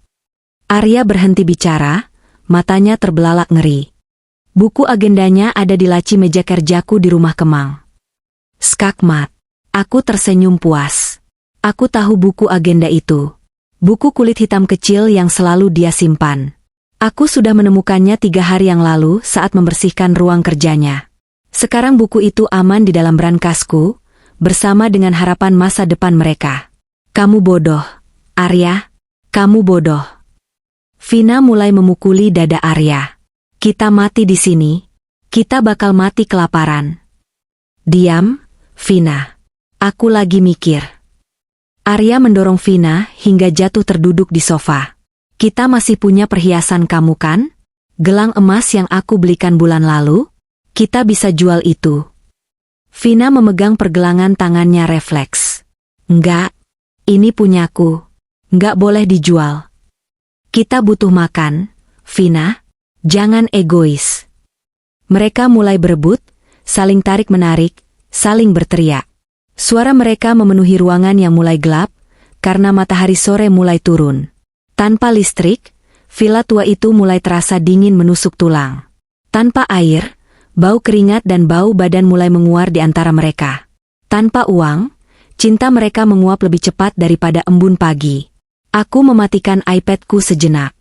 Arya berhenti bicara, matanya terbelalak ngeri. Buku agendanya ada di laci meja kerjaku di rumah Kemang. Skakmat. Aku tersenyum puas. Aku tahu buku agenda itu. Buku kulit hitam kecil yang selalu dia simpan. Aku sudah menemukannya 3 hari yang lalu saat membersihkan ruang kerjanya. Sekarang buku itu aman di dalam brankasku, bersama dengan harapan masa depan mereka. Kamu bodoh, Arya. Kamu bodoh. Vina mulai memukuli dada Arya. Kita mati di sini. Kita bakal mati kelaparan. Diam, Vina. Aku lagi mikir. Arya mendorong Vina hingga jatuh terduduk di sofa. Kita masih punya perhiasan kamu kan? Gelang emas yang aku belikan bulan lalu? Kita bisa jual itu. Vina memegang pergelangan tangannya refleks. Enggak. Ini punyaku. Enggak boleh dijual. Kita butuh makan, Vina. Jangan egois. Mereka mulai berebut, saling tarik-menarik, saling berteriak. Suara mereka memenuhi ruangan yang mulai gelap, karena matahari sore mulai turun. Tanpa listrik, villa tua itu mulai terasa dingin menusuk tulang. Tanpa air, bau keringat dan bau badan mulai menguar di antara mereka. Tanpa uang, cinta mereka menguap lebih cepat daripada embun pagi. Aku mematikan iPad-ku sejenak.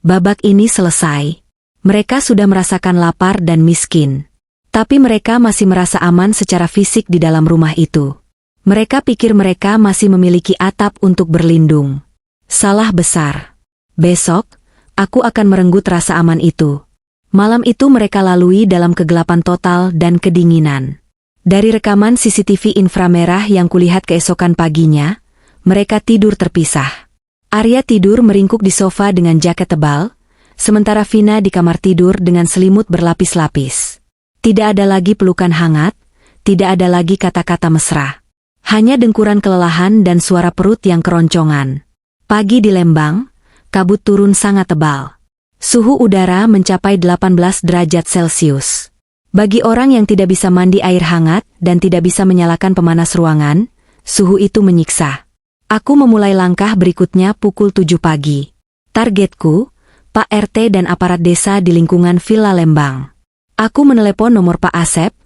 Babak ini selesai. Mereka sudah merasakan lapar dan miskin. Tapi mereka masih merasa aman secara fisik di dalam rumah itu. Mereka pikir mereka masih memiliki atap untuk berlindung. Salah besar. Besok, aku akan merenggut rasa aman itu. Malam itu mereka lalui dalam kegelapan total dan kedinginan. Dari rekaman CCTV inframerah yang kulihat keesokan paginya, mereka tidur terpisah. Arya tidur meringkuk di sofa dengan jaket tebal, sementara Vina di kamar tidur dengan selimut berlapis-lapis. Tidak ada lagi pelukan hangat, tidak ada lagi kata-kata mesra. Hanya dengkuran kelelahan dan suara perut yang keroncongan. Pagi di Lembang, kabut turun sangat tebal. Suhu udara mencapai 18 derajat Celcius. Bagi orang yang tidak bisa mandi air hangat dan tidak bisa menyalakan pemanas ruangan, suhu itu menyiksa. Aku memulai langkah berikutnya pukul 7 pagi. Targetku, Pak RT dan aparat desa di lingkungan Villa Lembang. Aku menelepon nomor Pak Asep,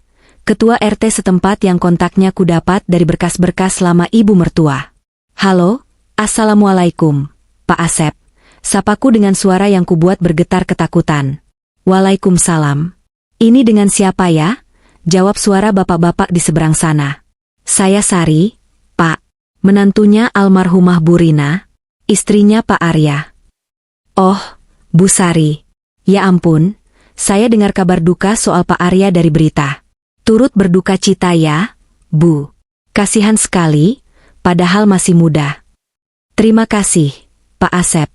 ketua RT setempat yang kontaknya ku dapat dari berkas-berkas selama ibu mertua. Halo, Assalamualaikum, Pak Asep. Sapaku dengan suara yang kubuat bergetar ketakutan. Waalaikumsalam. Ini dengan siapa ya? Jawab suara bapak-bapak di seberang sana. Saya Sari, Pak. Menantunya almarhumah Bu Rina, istrinya Pak Arya. Oh, Bu Sari. Ya ampun, saya dengar kabar duka soal Pak Arya dari berita. Turut berduka cita ya, Bu. Kasihan sekali, padahal masih muda. Terima kasih, Pak Asep.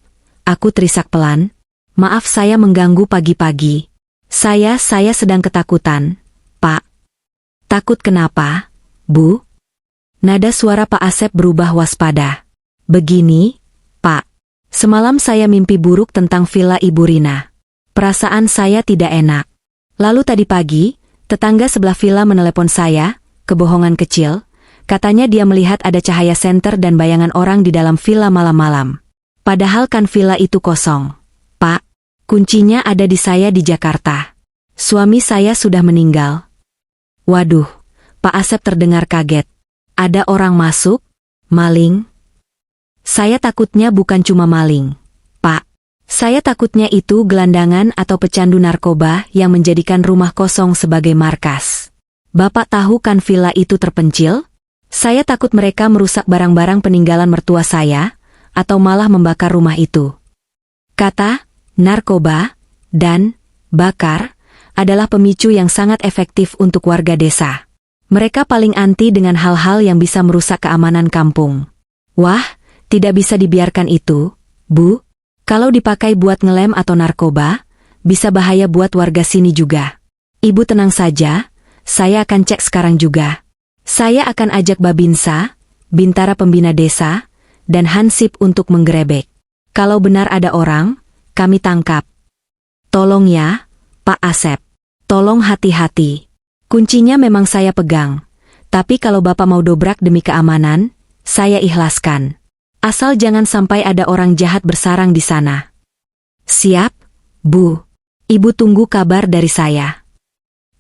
Aku terisak pelan. Maaf saya mengganggu pagi-pagi. Saya sedang ketakutan, Pak. Takut kenapa, Bu? Nada suara Pak Asep berubah waspada. Begini, Pak. Semalam saya mimpi buruk tentang villa Ibu Rina. Perasaan saya tidak enak. Lalu tadi pagi, tetangga sebelah villa menelepon saya, kebohongan kecil, katanya dia melihat ada cahaya senter dan bayangan orang di dalam villa malam-malam. Padahal kan villa itu kosong. Pak, kuncinya ada di saya di Jakarta. Suami saya sudah meninggal. Waduh, Pak Asep terdengar kaget. Ada orang masuk? Maling? Saya takutnya bukan cuma maling, Pak. Saya takutnya itu gelandangan atau pecandu narkoba yang menjadikan rumah kosong sebagai markas. Bapak tahu kan villa itu terpencil? Saya takut mereka merusak barang-barang peninggalan mertua saya, atau malah membakar rumah itu. Kata, narkoba, dan bakar, adalah pemicu yang sangat efektif untuk warga desa. Mereka paling anti dengan hal-hal yang bisa merusak keamanan kampung. Wah, tidak bisa dibiarkan itu, Bu. Kalau dipakai buat ngelem atau narkoba, bisa bahaya buat warga sini juga. Ibu tenang saja, saya akan cek sekarang juga. Saya akan ajak Babinsa, Bintara Pembina Desa, dan Hansip untuk menggerebek. Kalau benar ada orang, kami tangkap. Tolong ya, Pak Asep. Tolong hati-hati. Kuncinya memang saya pegang. Tapi kalau Bapak mau dobrak demi keamanan, saya ikhlaskan. Asal jangan sampai ada orang jahat bersarang di sana. Siap, Bu. Ibu tunggu kabar dari saya.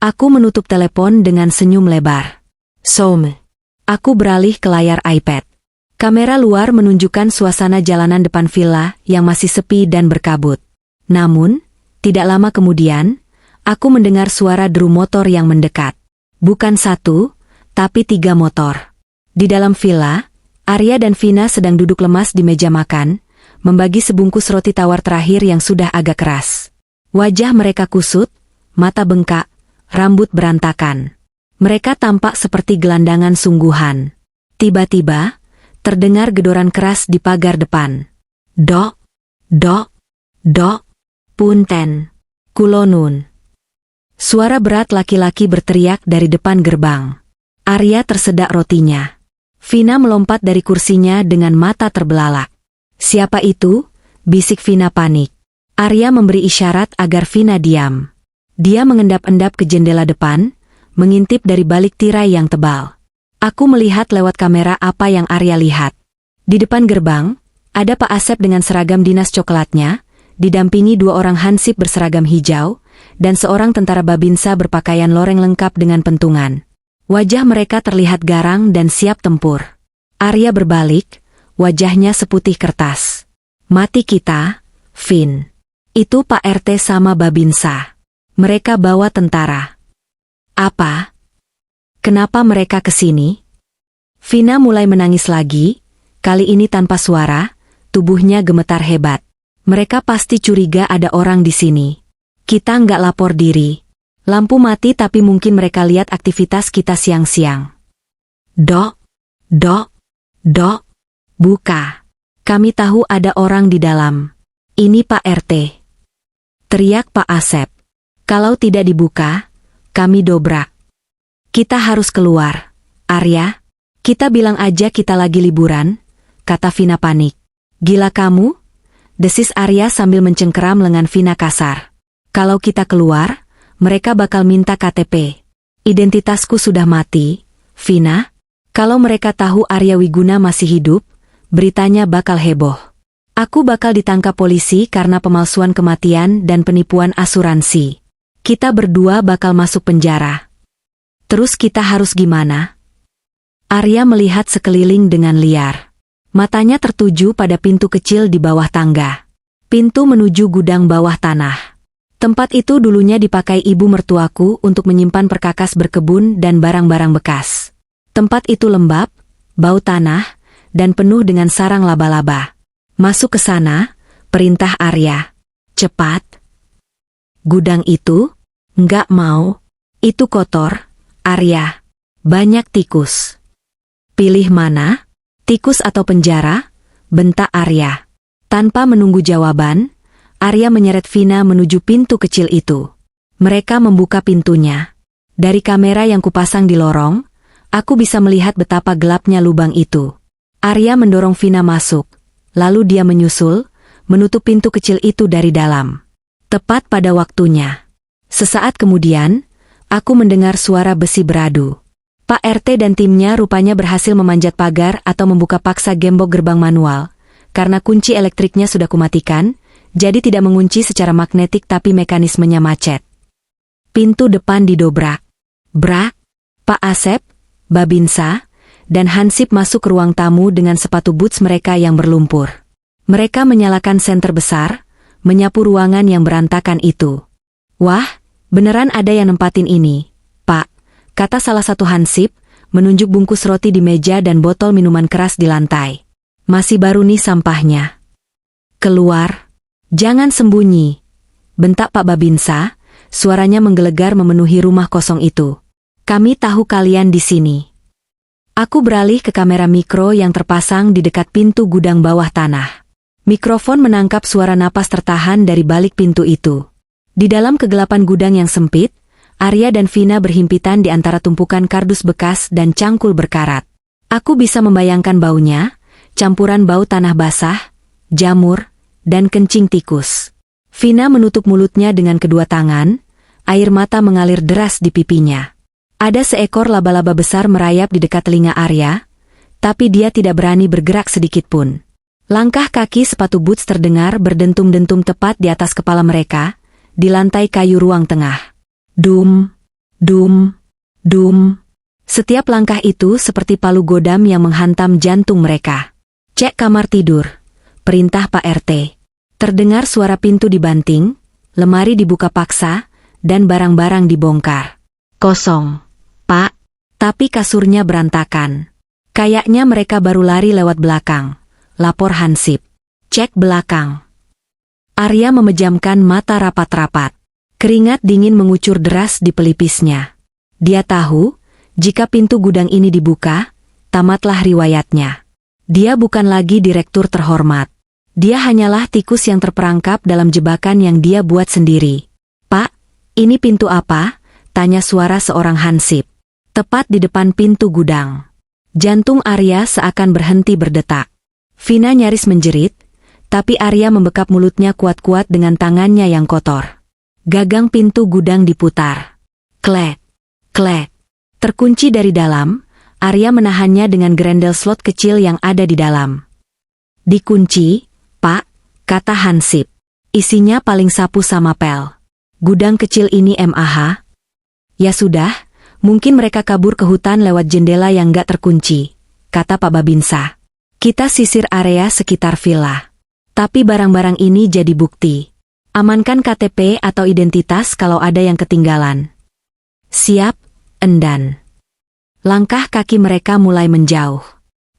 Aku menutup telepon dengan senyum lebar. Some. Aku beralih ke layar iPad. Kamera luar menunjukkan suasana jalanan depan villa yang masih sepi dan berkabut. Namun, tidak lama kemudian, aku mendengar suara deru motor yang mendekat. Bukan satu, tapi 3 motor. Di dalam villa, Arya dan Vina sedang duduk lemas di meja makan, membagi sebungkus roti tawar terakhir yang sudah agak keras. Wajah mereka kusut, mata bengkak, rambut berantakan. Mereka tampak seperti gelandangan sungguhan. Tiba-tiba, terdengar gedoran keras di pagar depan. Dok, dok, dok, punten, kulonun. Suara berat laki-laki berteriak dari depan gerbang. Arya tersedak rotinya. Vina melompat dari kursinya dengan mata terbelalak. Siapa itu? Bisik Vina panik. Arya memberi isyarat agar Vina diam. Dia mengendap-endap ke jendela depan, mengintip dari balik tirai yang tebal. Aku melihat lewat kamera apa yang Arya lihat. Di depan gerbang, ada Pak Asep dengan seragam dinas coklatnya, didampingi 2 orang hansip berseragam hijau, dan seorang tentara Babinsa berpakaian loreng lengkap dengan pentungan. Wajah mereka terlihat garang dan siap tempur. Arya berbalik, wajahnya seputih kertas. Mati kita, Vin. Itu Pak RT sama Babinsa. Mereka bawa tentara. Apa? Kenapa mereka kesini? Vina mulai menangis lagi, kali ini tanpa suara, tubuhnya gemetar hebat. Mereka pasti curiga ada orang di sini. Kita nggak lapor diri. Lampu mati tapi mungkin mereka lihat aktivitas kita siang-siang. Dok, buka. Kami tahu ada orang di dalam. Ini Pak RT. Teriak Pak Asep. Kalau tidak dibuka, kami dobrak. Kita harus keluar. Arya, kita bilang aja kita lagi liburan, kata Vina panik. Gila kamu? Desis Arya sambil mencengkeram lengan Vina kasar. Kalau kita keluar, mereka bakal minta KTP. Identitasku sudah mati, Vina. Kalau mereka tahu Arya Wiguna masih hidup, beritanya bakal heboh. Aku bakal ditangkap polisi karena pemalsuan kematian dan penipuan asuransi. Kita berdua bakal masuk penjara. Terus kita harus gimana? Arya melihat sekeliling dengan liar. Matanya tertuju pada pintu kecil di bawah tangga. Pintu menuju gudang bawah tanah. Tempat itu dulunya dipakai ibu mertuaku untuk menyimpan perkakas berkebun dan barang-barang bekas. Tempat itu lembab, bau tanah, dan penuh dengan sarang laba-laba. Masuk ke sana, perintah Arya. Cepat. Gudang itu? Nggak mau. Itu kotor, Arya. Banyak tikus. Pilih mana? Tikus atau penjara? Bentak Arya. Tanpa menunggu jawaban, Arya menyeret Vina menuju pintu kecil itu. Mereka membuka pintunya. Dari kamera yang kupasang di lorong, aku bisa melihat betapa gelapnya lubang itu. Arya mendorong Vina masuk, lalu dia menyusul, menutup pintu kecil itu dari dalam. Tepat pada waktunya. Sesaat kemudian, aku mendengar suara besi beradu. Pak RT dan timnya rupanya berhasil memanjat pagar atau membuka paksa gembok gerbang manual. Karena kunci elektriknya sudah kumatikan, jadi tidak mengunci secara magnetik tapi mekanismenya macet. Pintu depan didobrak. Brak, Pak Asep, Babinsa, dan Hansip masuk ke ruang tamu dengan sepatu boots mereka yang berlumpur. Mereka menyalakan senter besar, menyapu ruangan yang berantakan itu. Wah, beneran ada yang nempatin ini, Pak, kata salah satu Hansip, menunjuk bungkus roti di meja dan botol minuman keras di lantai. Masih baru nih sampahnya. Keluar. Jangan sembunyi. Bentak Pak Babinsa, suaranya menggelegar memenuhi rumah kosong itu. Kami tahu kalian di sini. Aku beralih ke kamera mikro yang terpasang di dekat pintu gudang bawah tanah. Mikrofon menangkap suara napas tertahan dari balik pintu itu. Di dalam kegelapan gudang yang sempit, Arya dan Vina berhimpitan di antara tumpukan kardus bekas dan cangkul berkarat. Aku bisa membayangkan baunya, campuran bau tanah basah, jamur, dan kencing tikus. Vina menutup mulutnya dengan kedua tangan, air mata mengalir deras di pipinya. Ada seekor laba-laba besar merayap di dekat telinga Arya, tapi dia tidak berani bergerak sedikitpun. Langkah kaki sepatu boots terdengar berdentum-dentum tepat di atas kepala mereka, di lantai kayu ruang tengah. Dum, dum, dum. Setiap langkah itu seperti palu godam yang menghantam jantung mereka. Cek kamar tidur, perintah Pak RT. Terdengar suara pintu dibanting, lemari dibuka paksa, dan barang-barang dibongkar. Kosong, Pak, tapi kasurnya berantakan. Kayaknya mereka baru lari lewat belakang, lapor Hansip. Cek belakang. Arya memejamkan mata rapat-rapat. Keringat dingin mengucur deras di pelipisnya. Dia tahu, jika pintu gudang ini dibuka, tamatlah riwayatnya. Dia bukan lagi direktur terhormat. Dia hanyalah tikus yang terperangkap dalam jebakan yang dia buat sendiri. Pak, ini pintu apa? Tanya suara seorang Hansip. Tepat di depan pintu gudang. Jantung Arya seakan berhenti berdetak. Vina nyaris menjerit, Tapi Arya membekap mulutnya kuat-kuat dengan tangannya yang kotor. Gagang pintu gudang diputar. Klek, klek. Terkunci dari dalam, Arya menahannya dengan gerendel slot kecil yang ada di dalam. Dikunci, Pak, kata Hansip. Isinya paling sapu sama pel. Gudang kecil ini MAH? Ya sudah, mungkin mereka kabur ke hutan lewat jendela yang gak terkunci, kata Pak Babinsa. Kita sisir area sekitar villa. Tapi barang-barang ini jadi bukti. Amankan KTP atau identitas kalau ada yang ketinggalan. Siap, Endan. Langkah kaki mereka mulai menjauh.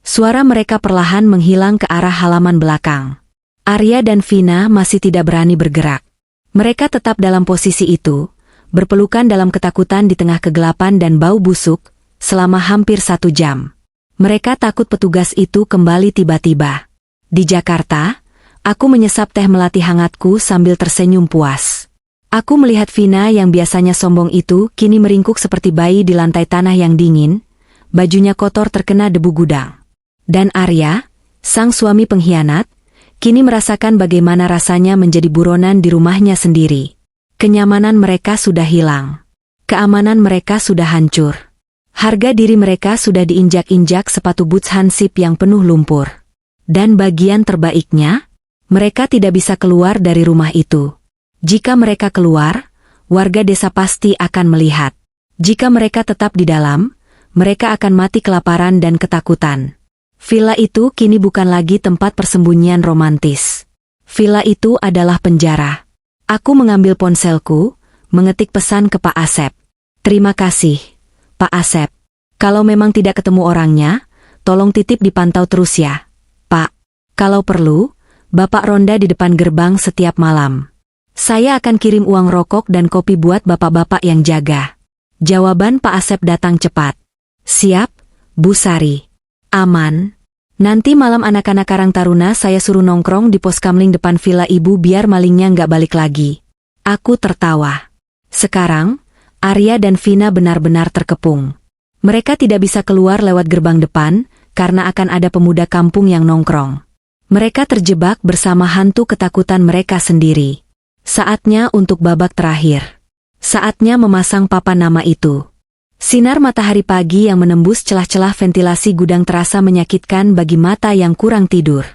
Suara mereka perlahan menghilang ke arah halaman belakang. Arya dan Vina masih tidak berani bergerak. Mereka tetap dalam posisi itu, berpelukan dalam ketakutan di tengah kegelapan dan bau busuk, selama hampir 1 jam. Mereka takut petugas itu kembali tiba-tiba. Di Jakarta, aku menyesap teh melati hangatku sambil tersenyum puas. Aku melihat Vina yang biasanya sombong itu kini meringkuk seperti bayi di lantai tanah yang dingin, bajunya kotor terkena debu gudang. Dan Arya, sang suami pengkhianat, kini merasakan bagaimana rasanya menjadi buronan di rumahnya sendiri. Kenyamanan mereka sudah hilang. Keamanan mereka sudah hancur. Harga diri mereka sudah diinjak-injak sepatu boots Hansip yang penuh lumpur. Dan bagian terbaiknya, mereka tidak bisa keluar dari rumah itu. Jika mereka keluar, warga desa pasti akan melihat. Jika mereka tetap di dalam, mereka akan mati kelaparan dan ketakutan. Villa itu kini bukan lagi tempat persembunyian romantis. Villa itu adalah penjara. Aku mengambil ponselku, mengetik pesan ke Pak Asep. Terima kasih, Pak Asep. Kalau memang tidak ketemu orangnya, tolong titip dipantau terus ya, Pak. Kalau perlu, Bapak ronda di depan gerbang setiap malam. Saya akan kirim uang rokok dan kopi buat bapak-bapak yang jaga. Jawaban Pak Asep datang cepat. Siap, Bu Sari. Aman. Nanti malam anak-anak Karang Taruna saya suruh nongkrong di pos kamling depan villa ibu biar malingnya nggak balik lagi. Aku tertawa. Sekarang, Arya dan Vina benar-benar terkepung. Mereka tidak bisa keluar lewat gerbang depan, karena akan ada pemuda kampung yang nongkrong. Mereka terjebak bersama hantu ketakutan mereka sendiri. Saatnya untuk babak terakhir. Saatnya memasang papan nama itu. Sinar matahari pagi yang menembus celah-celah ventilasi gudang terasa menyakitkan bagi mata yang kurang tidur.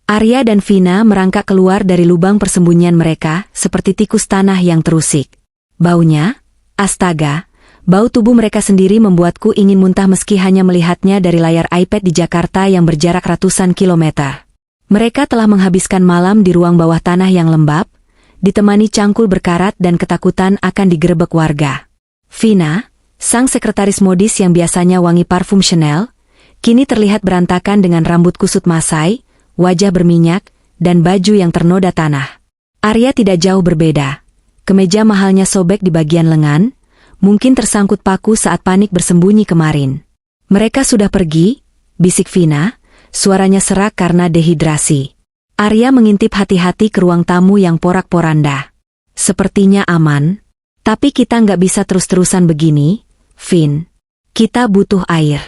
Arya dan Vina merangkak keluar dari lubang persembunyian mereka seperti tikus tanah yang terusik. Baunya, astaga, bau tubuh mereka sendiri membuatku ingin muntah meski hanya melihatnya dari layar iPad di Jakarta yang berjarak ratusan kilometer. Mereka telah menghabiskan malam di ruang bawah tanah yang lembab, ditemani cangkul berkarat dan ketakutan akan digerebek warga. Vina, sang sekretaris modis yang biasanya wangi parfum Chanel, kini terlihat berantakan dengan rambut kusut Masai, wajah berminyak, dan baju yang ternoda tanah. Arya tidak jauh berbeda. Kemeja mahalnya sobek di bagian lengan, mungkin tersangkut paku saat panik bersembunyi kemarin. Mereka sudah pergi, bisik Vina, suaranya serak karena dehidrasi. Arya mengintip hati-hati ke ruang tamu yang porak-poranda. Sepertinya aman, tapi kita nggak bisa terus-terusan begini, Vin. Kita butuh air.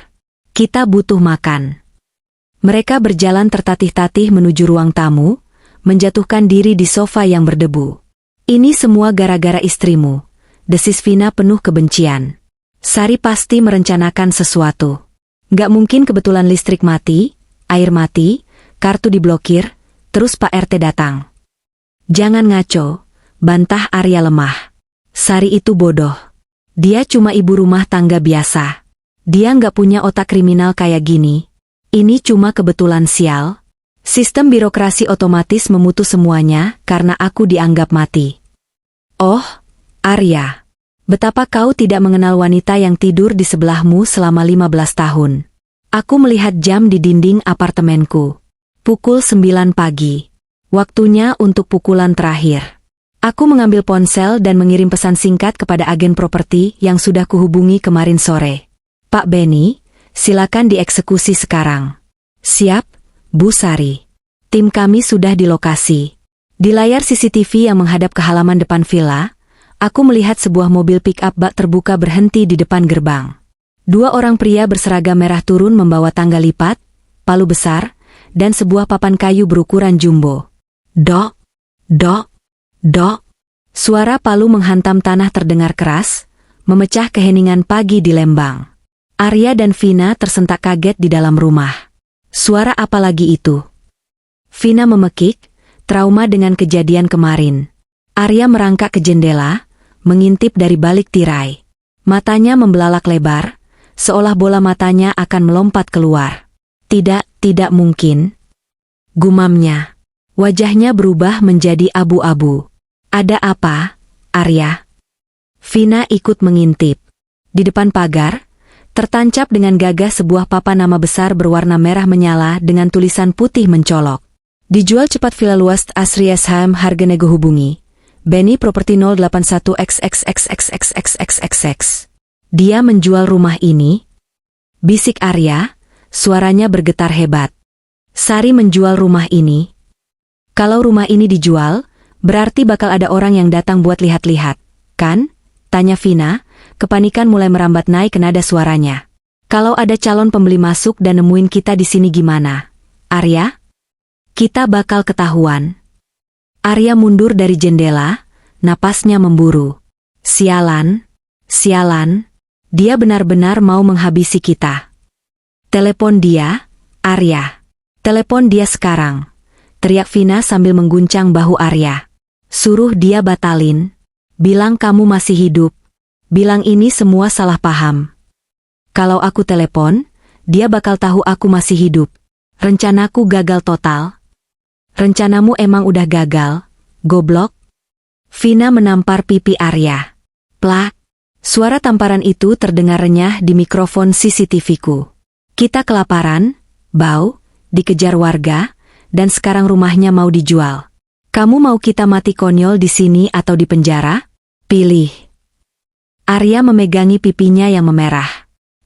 Kita butuh makan. Mereka berjalan tertatih-tatih menuju ruang tamu, menjatuhkan diri di sofa yang berdebu. Ini semua gara-gara istrimu, desis Vina penuh kebencian. Sari pasti merencanakan sesuatu. Nggak mungkin kebetulan listrik mati, air mati, kartu diblokir, terus Pak RT datang. Jangan ngaco, bantah Arya lemah. Sari itu bodoh. Dia cuma ibu rumah tangga biasa. Dia nggak punya otak kriminal kayak gini. Ini cuma kebetulan sial. Sistem birokrasi otomatis memutus semuanya karena aku dianggap mati. Oh, Arya. Betapa kau tidak mengenal wanita yang tidur di sebelahmu selama 15 tahun. Aku melihat jam di dinding apartemenku. Pukul 9 pagi. Waktunya untuk pukulan terakhir. Aku mengambil ponsel dan mengirim pesan singkat kepada agen properti yang sudah kuhubungi kemarin sore. Pak Benny, silakan dieksekusi sekarang. Siap, Bu Sari. Tim kami sudah di lokasi. Di layar CCTV yang menghadap ke halaman depan villa, aku melihat sebuah mobil pick-up bak terbuka berhenti di depan gerbang. 2 orang pria berseragam merah turun membawa tangga lipat, palu besar, dan sebuah papan kayu berukuran jumbo. Dok, dok, dok. Suara palu menghantam tanah terdengar keras, memecah keheningan pagi di Lembang. Arya dan Vina tersentak kaget di dalam rumah. Suara apa lagi itu? Vina memekik, trauma dengan kejadian kemarin. Arya merangkak ke jendela, mengintip dari balik tirai. Matanya membelalak lebar, seolah bola matanya akan melompat keluar. Tidak mungkin. Gumamnya. Wajahnya berubah menjadi abu-abu. Ada apa, Arya? Vina ikut mengintip. Di depan pagar, tertancap dengan gagah sebuah papan nama besar berwarna merah menyala dengan tulisan putih mencolok. Dijual cepat Villa Luas Asri Asham, harga nego hubungi Benny Property 081XXXXXXXXX. Dia menjual rumah ini? Bisik Arya, suaranya bergetar hebat. Sari menjual rumah ini? Kalau rumah ini dijual, berarti bakal ada orang yang datang buat lihat-lihat, kan? Tanya Vina, kepanikan mulai merambat naik ke nada suaranya. Kalau ada calon pembeli masuk dan nemuin kita di sini gimana, Arya? Kita bakal ketahuan. Arya mundur dari jendela, napasnya memburu. Sialan, dia benar-benar mau menghabisi kita. Telepon dia, Arya. Telepon dia sekarang. Teriak Vina sambil mengguncang bahu Arya. Suruh dia batalin. Bilang kamu masih hidup. Bilang ini semua salah paham. Kalau aku telepon, dia bakal tahu aku masih hidup. Rencanaku gagal total. Rencanamu emang udah gagal, goblok. Vina menampar pipi Arya. Plak. Suara tamparan itu terdengar renyah di mikrofon CCTV-ku. Kita kelaparan, bau, dikejar warga, dan sekarang rumahnya mau dijual. Kamu mau kita mati konyol di sini atau di penjara? Pilih. Arya memegangi pipinya yang memerah.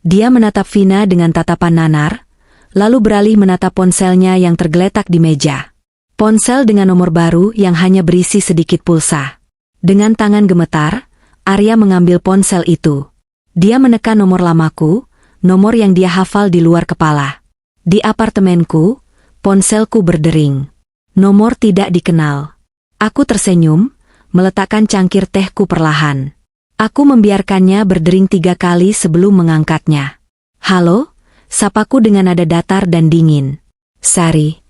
Dia menatap Vina dengan tatapan nanar, lalu beralih menatap ponselnya yang tergeletak di meja. Ponsel dengan nomor baru yang hanya berisi sedikit pulsa. Dengan tangan gemetar, Arya mengambil ponsel itu. Dia menekan nomor lamaku, nomor yang dia hafal di luar kepala. Di apartemenku, ponselku berdering. Nomor tidak dikenal. Aku tersenyum, meletakkan cangkir tehku perlahan. Aku membiarkannya berdering 3 kali sebelum mengangkatnya. Halo, sapaku dengan nada datar dan dingin. Sari.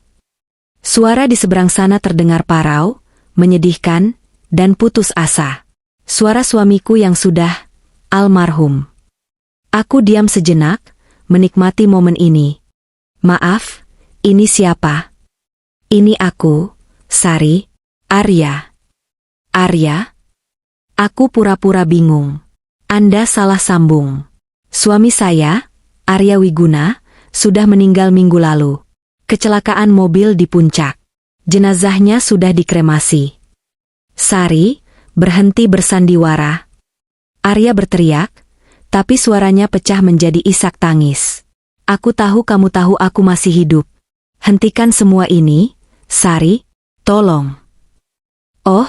Suara di seberang sana terdengar parau, menyedihkan, dan putus asa. Suara suamiku yang sudah almarhum. Aku diam sejenak, menikmati momen ini. Maaf, ini siapa? Ini aku, Sari, Arya. Arya? Aku pura-pura bingung. Anda salah sambung. Suami saya, Arya Wiguna, sudah meninggal minggu lalu. Kecelakaan mobil di Puncak. Jenazahnya sudah dikremasi. Sari, berhenti bersandiwara. Arya berteriak, tapi suaranya pecah menjadi isak tangis. Aku tahu kamu tahu aku masih hidup. Hentikan semua ini, Sari, tolong. Oh,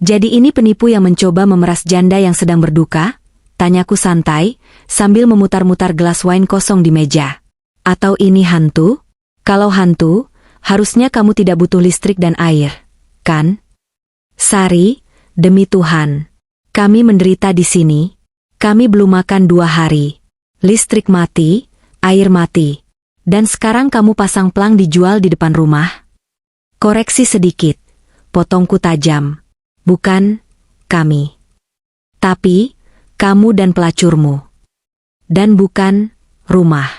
jadi ini penipu yang mencoba memeras janda yang sedang berduka? Tanyaku santai, sambil memutar-mutar gelas wine kosong di meja. Atau ini hantu? Kalau hantu, harusnya kamu tidak butuh listrik dan air, kan? Sari, demi Tuhan. Kami menderita di sini. Kami belum makan 2 hari. Listrik mati, air mati. Dan sekarang kamu pasang plang dijual di depan rumah? Koreksi sedikit. Potongku tajam. Bukan, kami. Tapi, kamu dan pelacurmu. Dan bukan, rumah.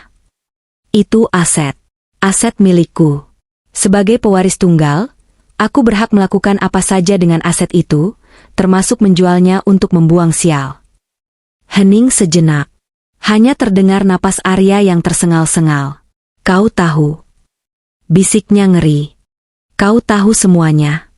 Itu aset. Aset milikku. Sebagai pewaris tunggal, aku berhak melakukan apa saja dengan aset itu, termasuk menjualnya untuk membuang sial. Hening sejenak. Hanya terdengar napas Arya yang tersengal-sengal. Kau tahu. Bisiknya ngeri. Kau tahu semuanya.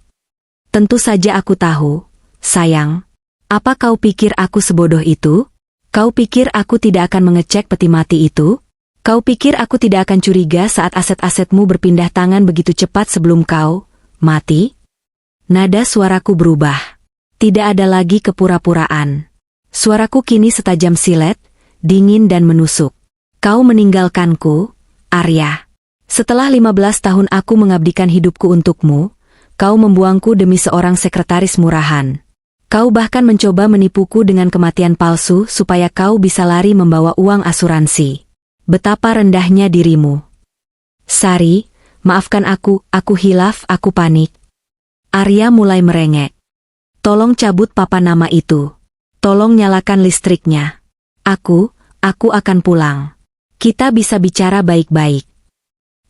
Tentu saja aku tahu, sayang. Apa kau pikir aku sebodoh itu? Kau pikir aku tidak akan mengecek peti mati itu? Kau pikir aku tidak akan curiga saat aset-asetmu berpindah tangan begitu cepat sebelum kau mati? Nada suaraku berubah. Tidak ada lagi kepura-puraan. Suaraku kini setajam silet, dingin dan menusuk. Kau meninggalkanku, Arya. Setelah 15 tahun aku mengabdikan hidupku untukmu, Kau membuangku demi seorang sekretaris murahan. Kau bahkan mencoba menipuku dengan kematian palsu supaya kau bisa lari membawa uang asuransi. Betapa rendahnya dirimu. Sari, maafkan aku hilaf, aku panik. Arya mulai merengek. Tolong cabut papa nama itu. Tolong nyalakan listriknya. Aku akan pulang. Kita bisa bicara baik-baik.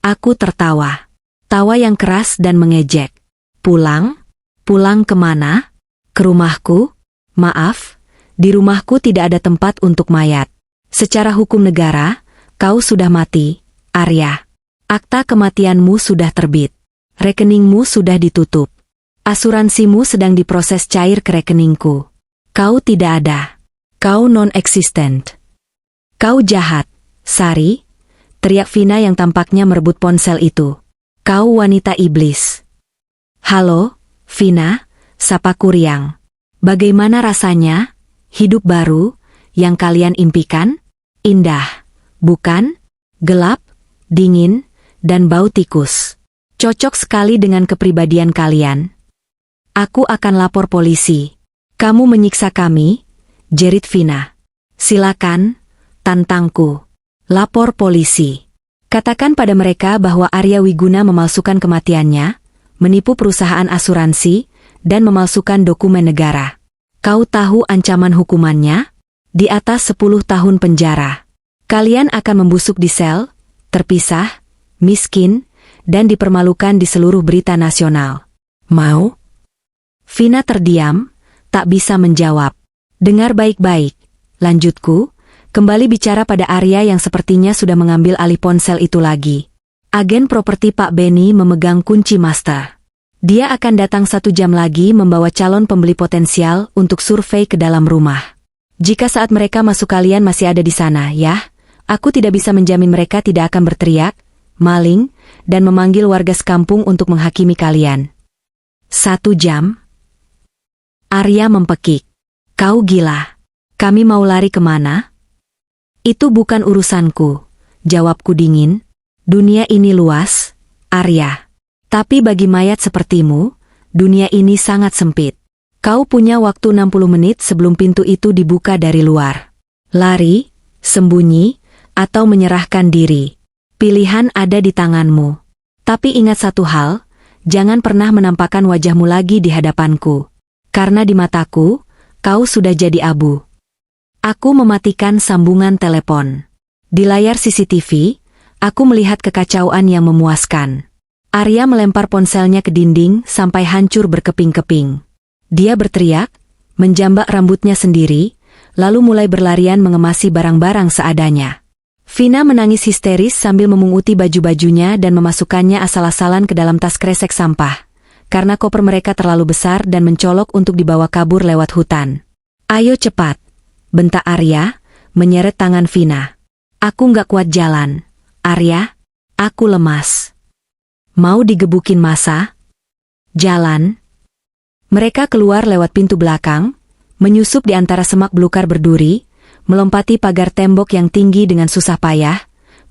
Aku tertawa. Tawa yang keras dan mengejek. Pulang? Pulang kemana? Ke rumahku? Maaf, di rumahku tidak ada tempat untuk mayat. Secara hukum negara, kau sudah mati, Arya. Akta kematianmu sudah terbit. Rekeningmu sudah ditutup. Asuransimu sedang diproses cair ke rekeningku. Kau tidak ada. Kau non-existent. Kau jahat, Sari, teriak Vina yang tampaknya merebut ponsel itu. Kau wanita iblis. Halo, Vina, sapaku riang. Bagaimana rasanya? Hidup baru, yang kalian impikan? Indah, bukan? Gelap, dingin, dan bau tikus. Cocok sekali dengan kepribadian kalian. Aku akan lapor polisi. Kamu menyiksa kami, jerit Vina. Silakan, tantangku. Lapor polisi. Katakan pada mereka bahwa Arya Wiguna memalsukan kematiannya, menipu perusahaan asuransi, dan memalsukan dokumen negara. Kau tahu ancaman hukumannya? Di atas 10 tahun penjara. Kalian akan membusuk di sel, terpisah, miskin, dan dipermalukan di seluruh berita nasional. Mau? Vina terdiam, tak bisa menjawab. Dengar baik-baik, lanjutku. Kembali bicara pada Arya yang sepertinya sudah mengambil alih ponsel itu lagi. Agen properti Pak Benny memegang kunci master. Dia akan datang 1 jam lagi membawa calon pembeli potensial untuk survei ke dalam rumah. Jika saat mereka masuk kalian masih ada di sana, ya, aku tidak bisa menjamin mereka tidak akan berteriak, maling, dan memanggil warga sekampung untuk menghakimi kalian. 1 jam? Arya mempekik. Kau gila. Kami mau lari kemana? Itu bukan urusanku, jawabku dingin. Dunia ini luas, Arya. Tapi bagi mayat sepertimu, dunia ini sangat sempit. Kau punya waktu 60 menit sebelum pintu itu dibuka dari luar. Lari, sembunyi, atau menyerahkan diri. Pilihan ada di tanganmu. Tapi ingat satu hal, jangan pernah menampakkan wajahmu lagi di hadapanku. Karena di mataku, kau sudah jadi abu. Aku mematikan sambungan telepon. Di layar CCTV, aku melihat kekacauan yang memuaskan. Arya melempar ponselnya ke dinding sampai hancur berkeping-keping. Dia berteriak, menjambak rambutnya sendiri, lalu mulai berlarian mengemasi barang-barang seadanya. Vina menangis histeris sambil memunguti baju-bajunya dan memasukkannya asal-asalan ke dalam tas kresek sampah, karena koper mereka terlalu besar dan mencolok untuk dibawa kabur lewat hutan. Ayo cepat, bentak Arya, menyeret tangan Vina. Aku nggak kuat jalan, Arya, aku lemas. Mau digebukin masa? Jalan. Mereka keluar lewat pintu belakang, menyusup di antara semak belukar berduri, melompati pagar tembok yang tinggi dengan susah payah,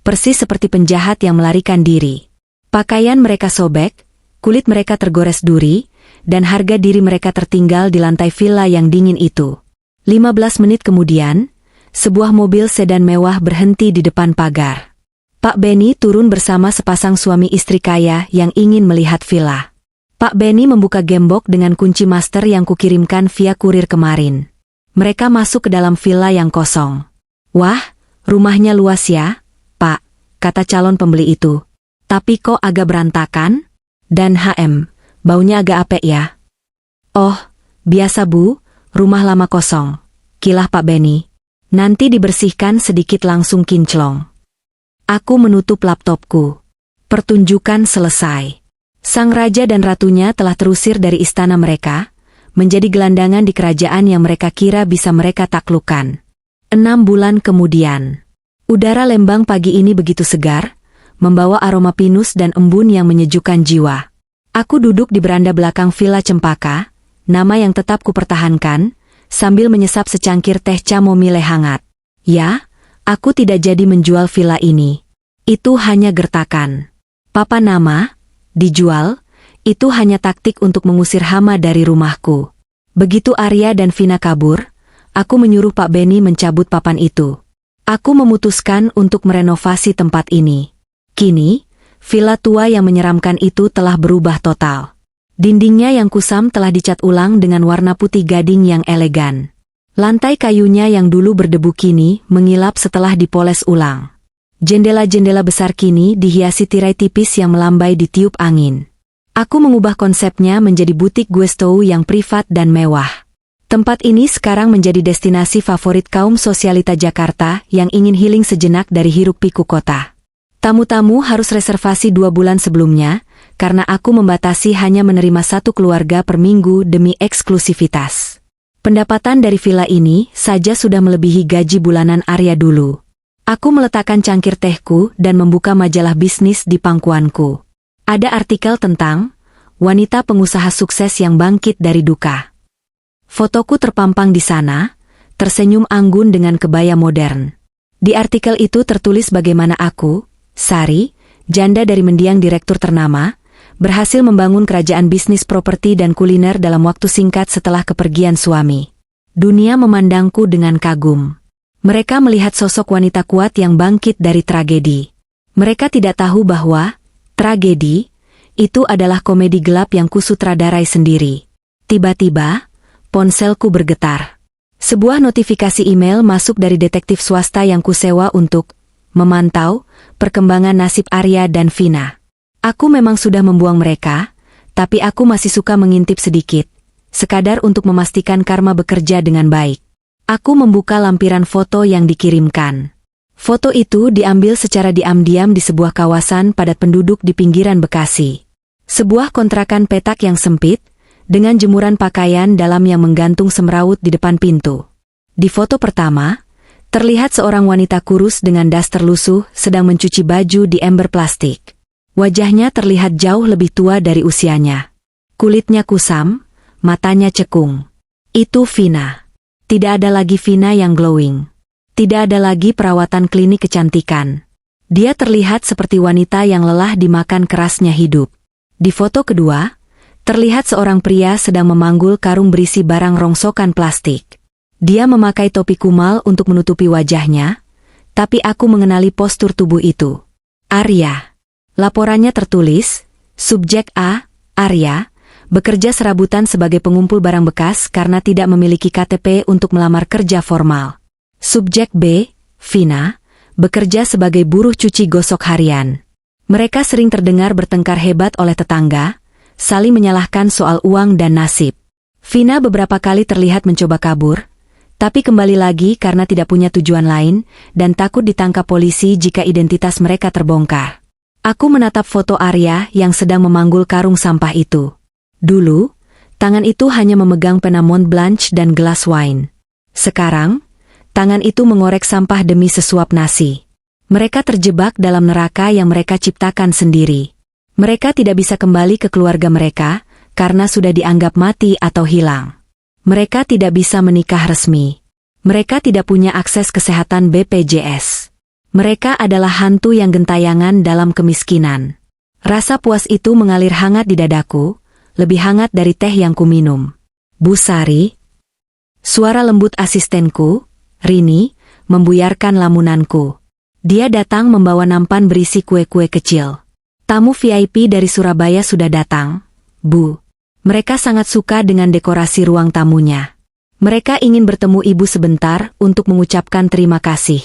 persis seperti penjahat yang melarikan diri. Pakaian mereka sobek, kulit mereka tergores duri, dan harga diri mereka tertinggal di lantai villa yang dingin itu. 15 menit kemudian, sebuah mobil sedan mewah berhenti di depan pagar. Pak Benny turun bersama sepasang suami istri kaya yang ingin melihat villa. Pak Benny membuka gembok dengan kunci master yang kukirimkan via kurir kemarin. Mereka masuk ke dalam villa yang kosong. Wah, rumahnya luas ya, Pak, kata calon pembeli itu. Tapi kok agak berantakan? Dan baunya agak apek ya. Oh, biasa Bu, rumah lama kosong, kilah Pak Benny. Nanti dibersihkan sedikit langsung kinclong. Aku menutup laptopku. Pertunjukan selesai. Sang raja dan ratunya telah terusir dari istana mereka, menjadi gelandangan di kerajaan yang mereka kira bisa mereka taklukkan. 6 bulan kemudian. Udara Lembang pagi ini begitu segar, membawa aroma pinus dan embun yang menyejukkan jiwa. Aku duduk di beranda belakang Villa Cempaka, nama yang tetap kupertahankan, sambil menyesap secangkir teh chamomile hangat. Ya, aku tidak jadi menjual villa ini. Itu hanya gertakan. Papa nama, dijual, Itu hanya taktik untuk mengusir hama dari rumahku. Begitu Arya dan Vina kabur, aku menyuruh Pak Benny mencabut papan itu. Aku memutuskan untuk merenovasi tempat ini. Kini, villa tua yang menyeramkan itu telah berubah total. Dindingnya yang kusam telah dicat ulang dengan warna putih gading yang elegan. Lantai kayunya yang dulu berdebu kini mengilap setelah dipoles ulang. Jendela-jendela besar kini dihiasi tirai tipis yang melambai ditiup angin. Aku mengubah konsepnya menjadi butik guestou yang privat dan mewah. Tempat ini sekarang menjadi destinasi favorit kaum sosialita Jakarta yang ingin healing sejenak dari hiruk-pikuk kota. Tamu-tamu harus reservasi 2 bulan sebelumnya, karena aku membatasi hanya menerima 1 keluarga per minggu demi eksklusivitas. Pendapatan dari villa ini saja sudah melebihi gaji bulanan Arya dulu. Aku meletakkan cangkir tehku dan membuka majalah bisnis di pangkuanku. Ada artikel tentang wanita pengusaha sukses yang bangkit dari duka. Fotoku terpampang di sana, tersenyum anggun dengan kebaya modern. Di artikel itu tertulis bagaimana aku, Sari, janda dari mendiang direktur ternama, berhasil membangun kerajaan bisnis properti dan kuliner dalam waktu singkat setelah kepergian suami. Dunia memandangku dengan kagum. Mereka melihat sosok wanita kuat yang bangkit dari tragedi. Mereka tidak tahu bahwa tragedi itu adalah komedi gelap yang kusutradarai sendiri. Tiba-tiba, ponselku bergetar. Sebuah notifikasi email masuk dari detektif swasta yang kusewa untuk memantau perkembangan nasib Arya dan Vina. Aku memang sudah membuang mereka, tapi aku masih suka mengintip sedikit, sekadar untuk memastikan karma bekerja dengan baik. Aku membuka lampiran foto yang dikirimkan. Foto itu diambil secara diam-diam di sebuah kawasan padat penduduk di pinggiran Bekasi. Sebuah kontrakan petak yang sempit, dengan jemuran pakaian dalam yang menggantung semrawut di depan pintu. Di foto pertama, terlihat seorang wanita kurus dengan daster lusuh sedang mencuci baju di ember plastik. Wajahnya terlihat jauh lebih tua dari usianya. Kulitnya kusam, matanya cekung. Itu Vina. Tidak ada lagi Vina yang glowing. Tidak ada lagi perawatan klinik kecantikan. Dia terlihat seperti wanita yang lelah dimakan kerasnya hidup. Di foto kedua, terlihat seorang pria sedang memanggul karung berisi barang rongsokan plastik. Dia memakai topi kumal untuk menutupi wajahnya, tapi aku mengenali postur tubuh itu. Arya. Laporannya tertulis, Subjek A, Arya, bekerja serabutan sebagai pengumpul barang bekas karena tidak memiliki KTP untuk melamar kerja formal. Subjek B, Vina, bekerja sebagai buruh cuci gosok harian. Mereka sering terdengar bertengkar hebat oleh tetangga, saling menyalahkan soal uang dan nasib. Vina beberapa kali terlihat mencoba kabur, tapi kembali lagi karena tidak punya tujuan lain dan takut ditangkap polisi jika identitas mereka terbongkar. Aku menatap foto Arya yang sedang memanggul karung sampah itu. Dulu, tangan itu hanya memegang pena Mont Blanc dan gelas wine. Sekarang, tangan itu mengorek sampah demi sesuap nasi. Mereka terjebak dalam neraka yang mereka ciptakan sendiri. Mereka tidak bisa kembali ke keluarga mereka, karena sudah dianggap mati atau hilang. Mereka tidak bisa menikah resmi. Mereka tidak punya akses kesehatan BPJS. Mereka adalah hantu yang gentayangan dalam kemiskinan. Rasa puas itu mengalir hangat di dadaku, lebih hangat dari teh yang kuminum. Bu Sari. Suara lembut asistenku, Rini, membuyarkan lamunanku. Dia datang membawa nampan berisi kue-kue kecil. Tamu VIP dari Surabaya sudah datang, Bu. Mereka sangat suka dengan dekorasi ruang tamunya. Mereka ingin bertemu Ibu sebentar untuk mengucapkan terima kasih.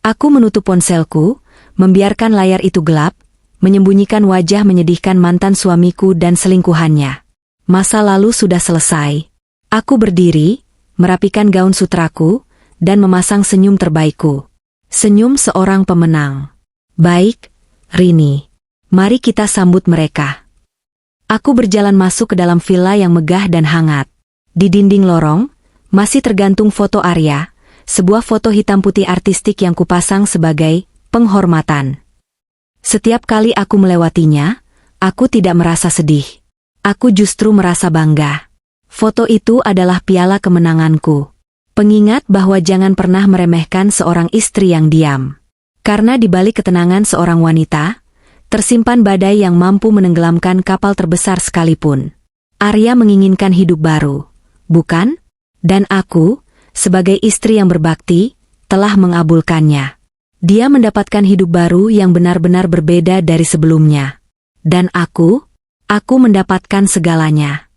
Aku menutup ponselku, membiarkan layar itu gelap, menyembunyikan wajah menyedihkan mantan suamiku dan selingkuhannya. Masa lalu sudah selesai. Aku berdiri, merapikan gaun sutraku, dan memasang senyum terbaikku. Senyum seorang pemenang. Baik, Rini. Mari kita sambut mereka. Aku berjalan masuk ke dalam villa yang megah dan hangat. Di dinding lorong, masih tergantung foto Arya, sebuah foto hitam putih artistik yang kupasang sebagai penghormatan. Setiap kali aku melewatinya, aku tidak merasa sedih. Aku justru merasa bangga. Foto itu adalah piala kemenanganku. Pengingat bahwa jangan pernah meremehkan seorang istri yang diam. Karena di balik ketenangan seorang wanita, Tersimpan badai yang mampu menenggelamkan kapal terbesar sekalipun. Arya menginginkan hidup baru, bukan? Dan aku, sebagai istri yang berbakti, telah mengabulkannya. Dia mendapatkan hidup baru yang benar-benar berbeda dari sebelumnya. Dan aku mendapatkan segalanya.